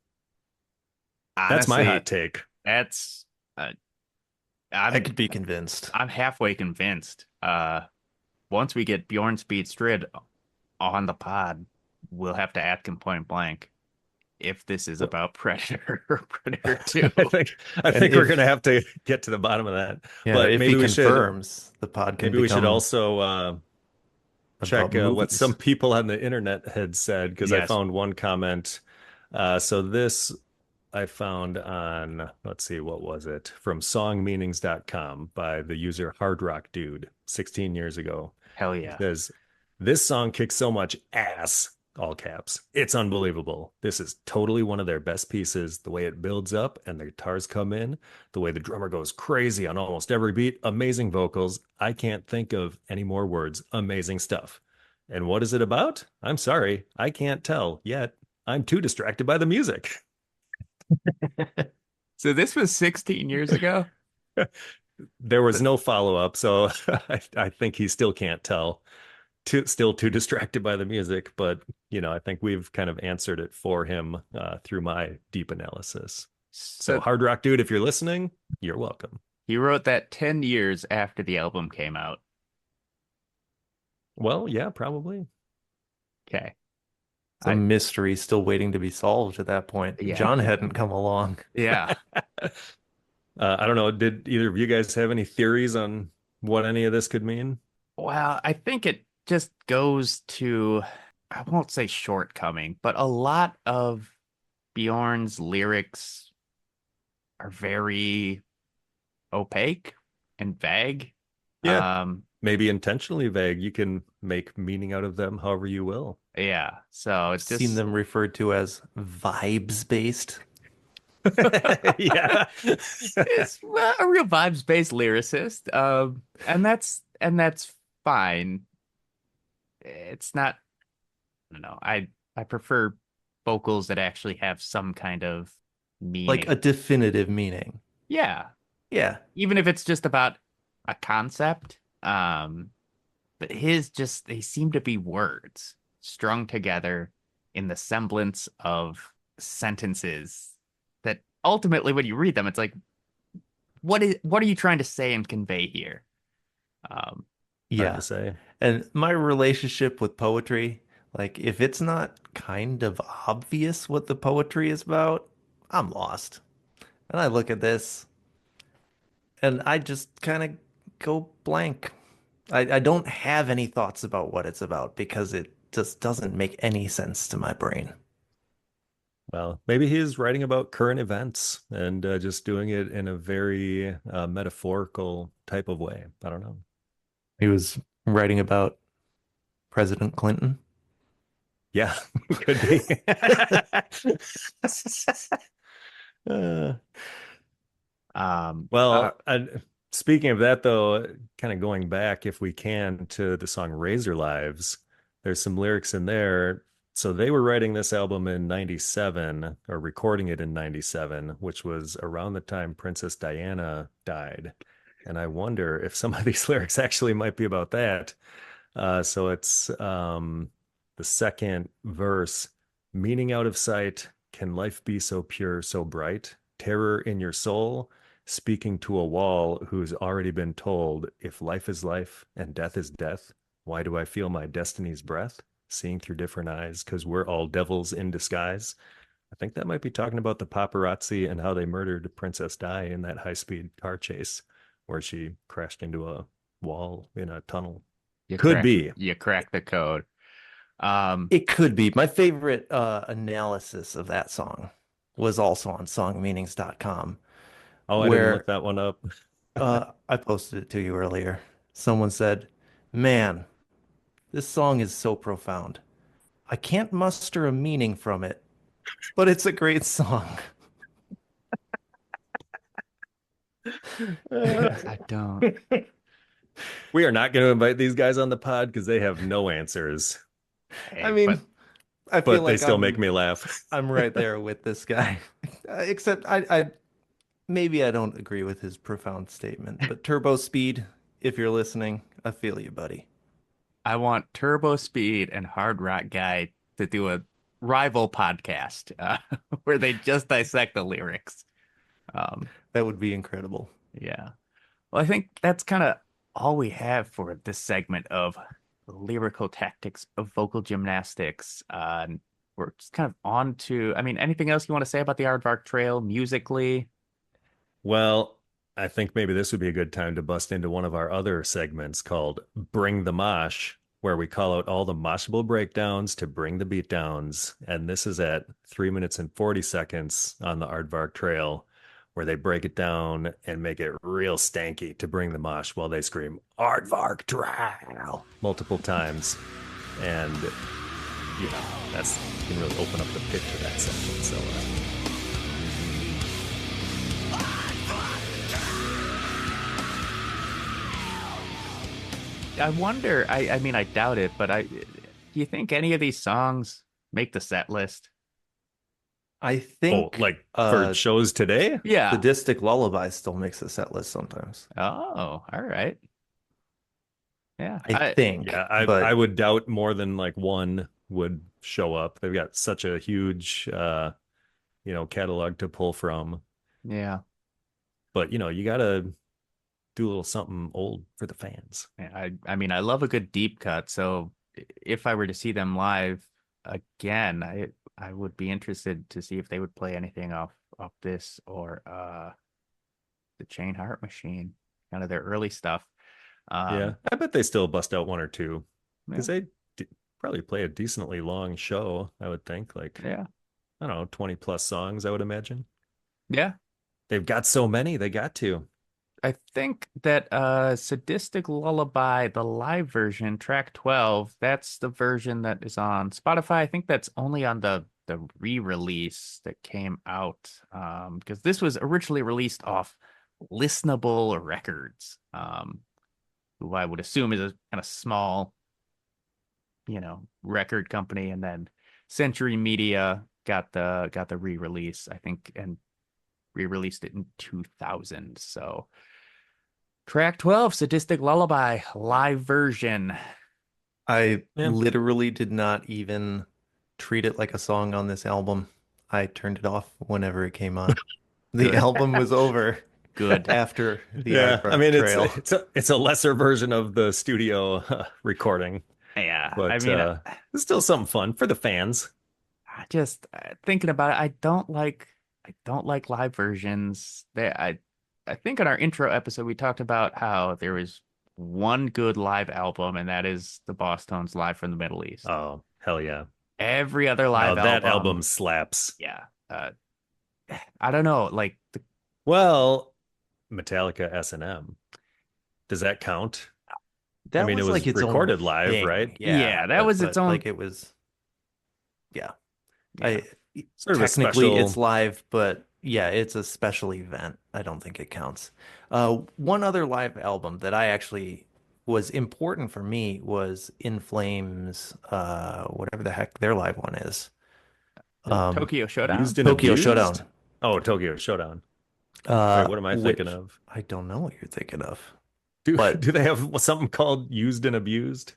S2: That's my
S1: Honestly,
S2: hot take.
S1: that's
S3: I could be convinced.
S1: I'm halfway convinced. Once we get Bjorn Speed Strid on the pod, we'll have to ask him point blank if this is about Predator or Predator 2.
S2: I think we're gonna have to get to the bottom of that.
S3: Yeah,
S2: But
S3: if
S2: maybe
S3: he
S2: we
S3: confirms, the pod can
S2: maybe we should
S3: become
S2: also check
S3: about
S2: what
S3: movies.
S2: some people on the internet had said, because I
S1: Yes.
S2: found one comment. So this I found on, let's see, what was it? From songmeanings.com by the user Hard Rock Dude 16 years ago.
S1: Hell
S2: It
S1: yeah.
S2: says, this song kicks so much ass, all caps. It's unbelievable. This is totally one of their best pieces. The way it builds up and the guitars come in, the way the drummer goes crazy on almost every beat, amazing vocals. I can't think of any more words. Amazing stuff. And what is it about? I'm sorry, I can't tell yet. I'm too distracted by the music.
S1: So this was 16 years ago?
S2: There was no follow-up, so I think he still can't tell. Still too distracted by the music, but I think we've kind of answered it for him through my deep analysis. So Hard Rock Dude, if you're listening, you're welcome.
S1: He wrote that 10 years after the album came out.
S2: Well, yeah, probably.
S1: Okay.
S3: a mystery still waiting to be solved at that point.
S1: Yeah.
S3: John hadn't come along.
S1: Yeah.
S2: I don't know. Did either of you guys have any theories on what any of this could mean?
S1: Well, I think it just goes to, I won't say shortcoming, but a lot of Bjorn's lyrics are very opaque and vague.
S2: Yeah. Maybe intentionally vague. You can make meaning out of them however you will.
S1: Yeah. So it's just
S3: Seen them referred to as vibes based.
S2: Yeah.
S1: it's a real vibes-based lyricist. And that's fine. It's not, I don't know. I prefer vocals that actually have some kind of meaning.
S3: Like a definitive meaning.
S1: Yeah.
S3: Yeah.
S1: Even if it's just about a concept. But they seem to be words strung together in the semblance of sentences that ultimately when you read them, it's like, what are you trying to say and convey here?
S3: Yeah.
S2: Hard to say.
S3: And my relationship with poetry, like if it's not kind of obvious what the poetry is about, I'm lost. And I look at this and I just kind of go blank. I don't have any thoughts about what it's about because it just doesn't make any sense to my brain.
S2: Well, maybe he's writing about current events and just doing it in a very metaphorical type of way. I don't know.
S3: He was writing about President Clinton.
S2: Yeah, could be. Speaking of that, though, kind of going back, if we can, to the song Razor Lives, there's some lyrics in there. So they were writing this album in 97 or recording it in 97, which was around the time Princess Diana died. And I wonder if some of these lyrics actually might be about that. So it's the second verse, meaning out of sight. Can life be so pure, so bright? Terror in your soul, speaking to a wall who's already been told if life is life and death is death, Why do I feel my destiny's breath? Seeing through different eyes, because we're all devils in disguise. I think that might be talking about the paparazzi and how they murdered Princess Di in that high-speed car chase where she crashed into a wall in a tunnel. Could be.
S1: You cracked the code.
S3: It could be. My favorite analysis of that song was also on songmeanings.com,
S2: Oh, I didn't look
S3: where
S2: that one up.
S3: I posted it to you earlier. Someone said, "Man, this song is so profound. I can't muster a meaning from it, but it's a great song."
S1: I don't.
S2: We are not going to invite these guys on the pod because they have no answers,
S3: I mean, I feel
S2: but they
S3: like
S2: still make me laugh.
S3: I'm right there with this guy. Except I maybe I don't agree with his profound statement, but Turbo Speed, if you're listening, I feel you, buddy.
S1: I want Turbo Speed and Hard Rock Guy to do a rival podcast where they just dissect the lyrics.
S3: That would be incredible.
S1: Yeah. Well, I think that's kind of all we have for this segment of lyrical tactics of vocal gymnastics. We're just kind of on to, I mean, anything else you want to say about the Aardvark Trail musically?
S2: Well, I think maybe this would be a good time to bust into one of our other segments called Bring the Mosh, where we call out all the moshable breakdowns to bring the beatdowns. And this is at 3 minutes and 40 seconds on the Aardvark Trail, where they break it down and make it real stanky to bring the mosh while they scream Aardvark Trail multiple times. And, you know, that's, you can really open up the pitch of that section. So,
S1: I wonder, I mean, I doubt it, but do you think any of these songs make the set list?
S3: I think
S2: like for shows today?
S1: Yeah.
S3: Sadistic Lullaby still makes the set list sometimes.
S1: Oh, all right. Yeah.
S3: I think.
S2: Yeah,
S3: but
S2: I would doubt more than like one would show up. They've got such a huge catalog to pull from.
S1: Yeah.
S2: But you gotta do a little something old for the fans.
S1: Yeah, I mean, I love a good deep cut. So if I were to see them live again, I would be interested to see if they would play anything off this or the Chain Heart Machine, kind of their early stuff.
S2: Yeah, I bet they still bust out one or two because
S1: Yeah.
S2: they probably play a decently long show. I would think, like,
S1: Yeah.
S2: I don't know, 20 plus songs. I would imagine.
S1: Yeah.
S2: They've got so many, they got to.
S1: I think that Sadistic Lullaby, the live version, track 12, that's the version that is on Spotify. I think that's only on the re-release that came out because this was originally released off Listenable Records, who I would assume is a kind of small, record company, and then Century Media got the re-release, I think, and re-released it in 2000. So track 12, Sadistic Lullaby, live version.
S3: I literally did not even treat it like a song on this album. I turned it off whenever it came on. The album was over.
S1: Good.
S3: After the
S2: Aardvark I mean,
S3: Trail.
S2: it's a lesser version of the studio recording.
S1: Yeah,
S2: But
S1: I mean,
S2: it's still something fun for the fans.
S1: Just thinking about it, I don't like live versions. I think in our intro episode we talked about how there was one good live album, and that is the Boss Tones Live from the Middle East.
S2: Oh, hell yeah.
S1: Every other live
S2: that album slaps.
S1: Yeah. I don't know, like
S2: Well, Metallica S&M. Does that count?
S3: That
S2: I mean,
S3: was
S2: it was
S3: like its
S2: recorded
S3: own
S2: live,
S3: thing.
S2: right?
S1: Yeah, that was its own.
S3: Like it was. Yeah.
S2: Sort of a
S3: Technically,
S2: special...
S3: it's live, but yeah, it's a special event. I don't think it counts. One other live album that I actually was important for me was In Flames, whatever the heck their live one is.
S1: Tokyo Showdown.
S2: Used and
S3: Tokyo
S2: Abused?
S3: Showdown.
S2: Oh, Tokyo Showdown. Wait, what am I thinking of?
S3: I don't know what you're thinking of.
S2: Do
S3: But-
S2: they have something called Used and Abused?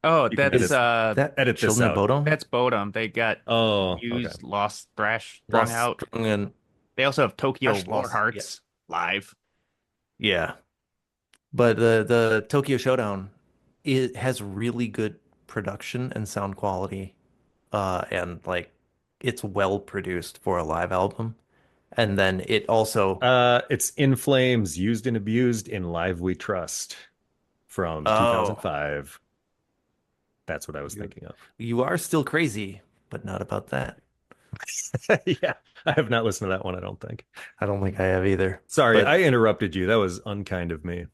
S1: Oh,
S2: You can
S1: that's
S2: edit this
S3: Children
S2: out.
S3: of Bodom?
S1: that's Bodom. They got used,
S2: okay.
S1: lost, thrash, strung
S3: Lost
S1: out.
S3: Strung and
S1: They also have Tokyo
S3: Thrash
S1: War
S3: Lost,
S1: Hearts live.
S3: yeah. But the Tokyo Showdown it has really good production and sound quality, and like it's well produced for a live album. And then it also,
S2: It's In Flames, Used and Abused in Live We Trust from
S3: oh,
S2: 2005. That's what I was
S3: you
S2: thinking of.
S3: you are still crazy, but not about that.
S2: Yeah, I have not listened to that one, I don't think.
S3: I don't think I have either.
S2: Sorry, I
S3: But
S2: interrupted you. That was unkind of me.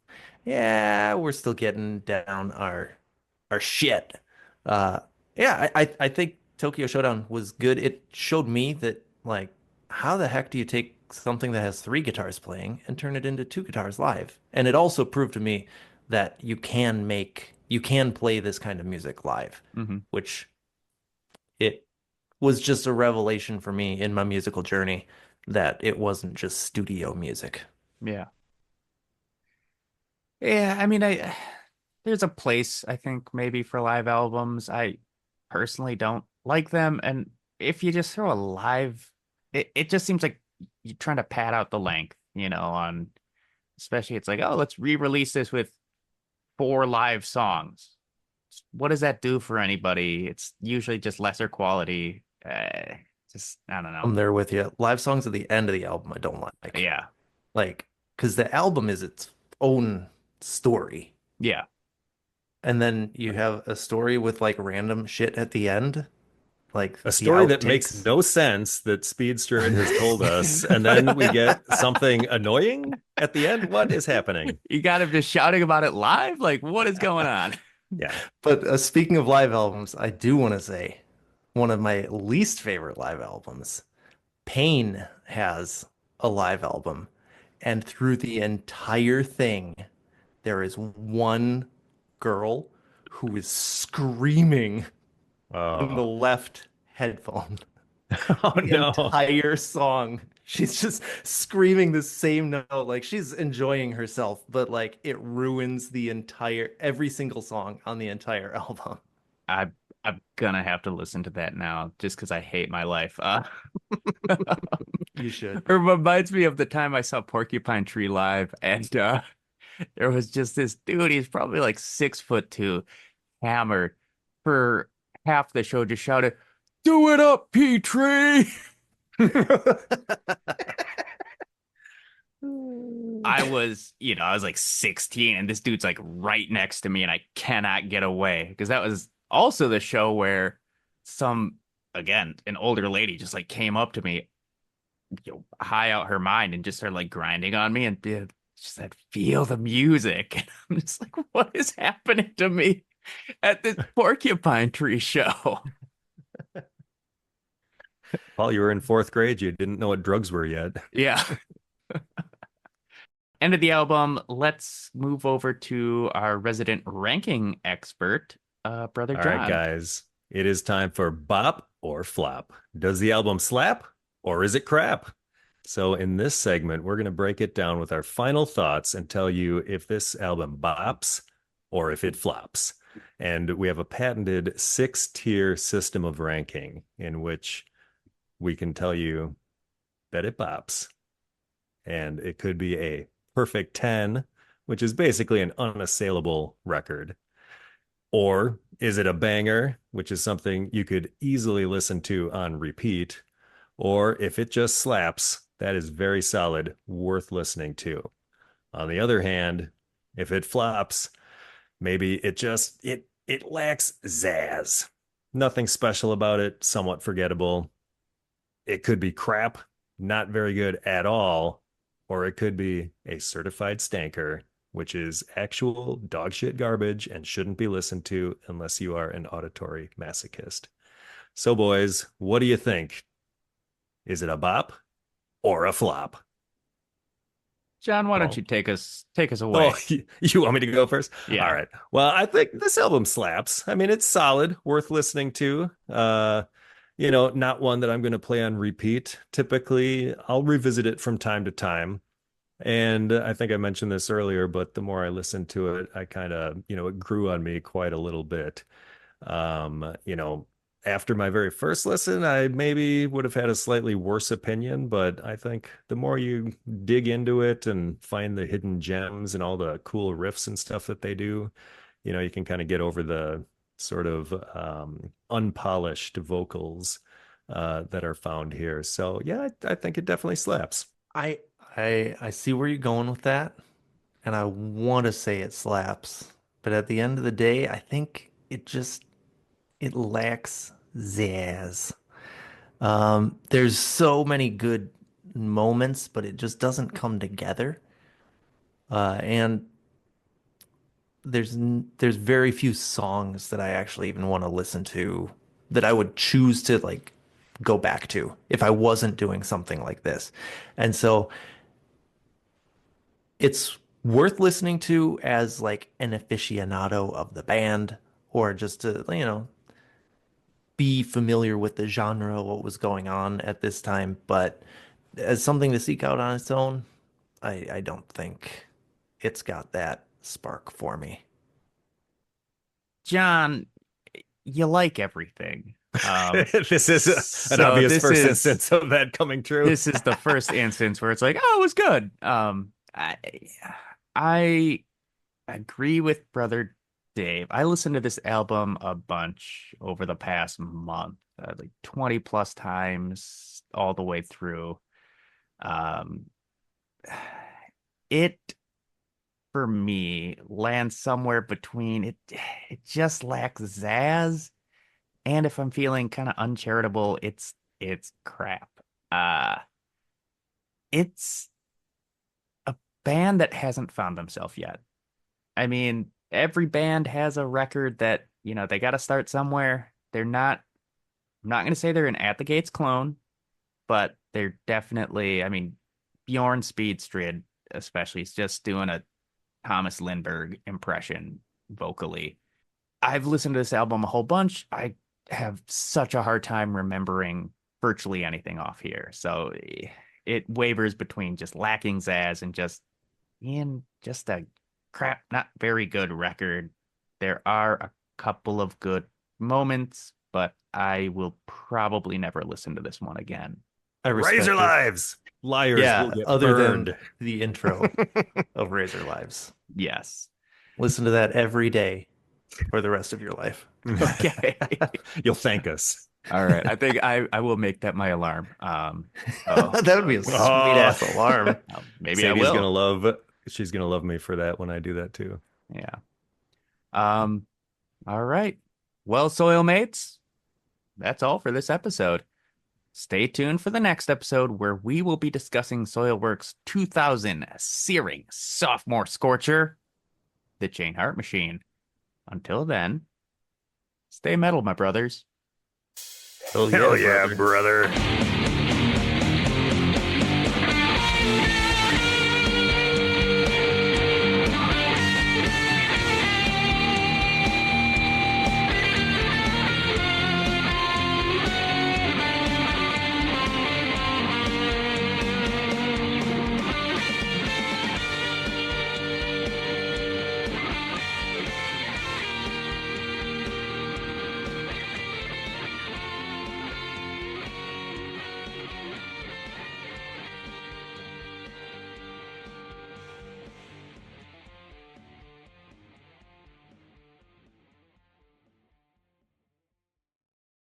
S3: yeah, we're still getting down our shit. Uh, yeah, I think Tokyo Showdown was good. It showed me that like how the heck do you take something that has three guitars playing and turn it into two guitars live? And it also proved to me that you can play this kind of music live,
S1: Hmm.
S3: which it was just a revelation for me in my musical journey that it wasn't just studio music.
S1: Yeah. Yeah, I mean, I there's a place I think maybe for live albums. I personally don't like them, and if you just throw a live, it just seems like you're trying to pad out the length, on especially it's like, oh, let's re-release this with four live songs. What does that do for anybody? It's usually just lesser quality. Just I don't know.
S3: I'm there with you. Live songs at the end of the album, I don't like.
S1: Yeah,
S3: Like, because the album is its own story.
S1: yeah.
S3: And then you have a story with like random shit at the end, like
S2: A
S3: the
S2: story that makes
S3: outtakes.
S2: no sense that Speedster has told us, and then we get something annoying at the end. What is happening?
S1: You got him just shouting about it live? Like, what is going on?
S2: Yeah.
S3: But speaking of live albums, I do want to say one of my least favorite live albums, Pain, has a live album. And through the entire thing, there is one girl who is screaming in the
S2: Oh,
S3: left headphone
S2: oh
S3: the
S2: no.
S3: entire song. She's just screaming the same note, like she's enjoying herself, but like it ruins the entire every single song on the entire album.
S1: I I'm gonna have to listen to that now just because I hate my life.
S3: You should.
S1: It reminds me of the time I saw Porcupine Tree live, and there was just this dude. He's probably like 6'2", hammered for half the show. Just shouted, "Do it up, Petrie!" I was like 16, and this dude's like right next to me, and I cannot get away because that was also the show where again, an older lady just like came up to me, high out her mind, and just started like grinding on me and she said, "Feel the music." And I'm just like, what is happening to me at this Porcupine Tree show?
S2: While you were in fourth grade, you didn't know what drugs were yet.
S1: Yeah. End of the album. Let's move over to our resident ranking expert, Brother
S2: All right,
S1: John.
S2: guys, it is time for bop or flop. Does the album slap or is it crap? So, in this segment, we're going to break it down with our final thoughts and tell you if this album bops or if it flops. And we have a patented 6-tier system of ranking in which we can tell you that it bops. And it could be a perfect 10, which is basically an unassailable record. Or is it a banger, which is something you could easily listen to on repeat? Or if it just slaps, that is very solid, worth listening to. On the other hand, if it flops, maybe it lacks zazz. Nothing special about it, somewhat forgettable. It could be crap, not very good at all, or it could be a certified stanker, which is actual dog shit garbage and shouldn't be listened to unless you are an auditory masochist. So, boys, what do you think? Is it a bop or a flop?
S1: John, why don't
S2: Well,
S1: you take us away?
S2: oh, you want me to go first?
S1: Yeah.
S2: All right. Well, I think this album slaps. I mean, it's solid, worth listening to. Not one that I'm going to play on repeat. Typically, I'll revisit it from time to time. And I think I mentioned this earlier, but the more I listened to it, I kind of, it grew on me quite a little bit. Um, you know, After my very first listen, I maybe would have had a slightly worse opinion, but I think the more you dig into it and find the hidden gems and all the cool riffs and stuff that they do, you can kind of get over the sort of unpolished vocals that are found here. So yeah, I think it definitely slaps.
S3: I see where you're going with that, and I want to say it slaps, but at the end of the day, I think it lacks zazz. There's so many good moments, but it just doesn't come together. And there's very few songs that I actually even want to listen to that I would choose to like go back to if I wasn't doing something like this. And so it's worth listening to as like an aficionado of the band or just to, be familiar with the genre, what was going on at this time. But as something to seek out on its own, I don't think it's got that spark for me.
S1: John, you like everything.
S2: This is an
S1: so
S2: obvious
S1: this
S2: first
S1: is-
S2: instance of that coming true.
S1: This is the first instance where it's like, oh, it was good. I agree with Brother Dave. I listened to this album a bunch over the past month, like 20 plus times all the way through. It for me lands somewhere between it just lacks zazz, and if I'm feeling kind of uncharitable, it's crap. It's a band that hasn't found themselves yet. I mean, every band has a record that, they got to start somewhere. I'm not going to say they're an At the Gates clone, but they're definitely, I mean, Bjorn Strid, especially, is just doing a Thomas Lindbergh impression vocally. I've listened to this album a whole bunch. I have such a hard time remembering virtually anything off here. So it wavers between just lacking zazz and just being just a crap, not very good record. There are a couple of good moments, but I will probably never listen to this one again.
S3: I respect
S2: Razor
S3: it.
S2: Lives. Liars
S3: Yeah,
S2: will get
S3: other
S2: burned.
S3: than the intro of Razor Lives.
S1: Yes.
S3: Listen to that every day for the rest of your life.
S1: Okay.
S2: You'll thank us.
S1: All right. I think I will make that my alarm.
S3: That would be a sweet ass alarm.
S1: Maybe
S2: Sadie's
S1: I will.
S2: She's gonna love me for that when I do that too.
S1: Yeah. All right. Well, soil mates, that's all for this episode. Stay tuned for the next episode where we will be discussing Soilwork's 2000 searing sophomore scorcher, the Chain Heart Machine. Until then, stay metal, my brothers.
S3: Hell yeah, brother.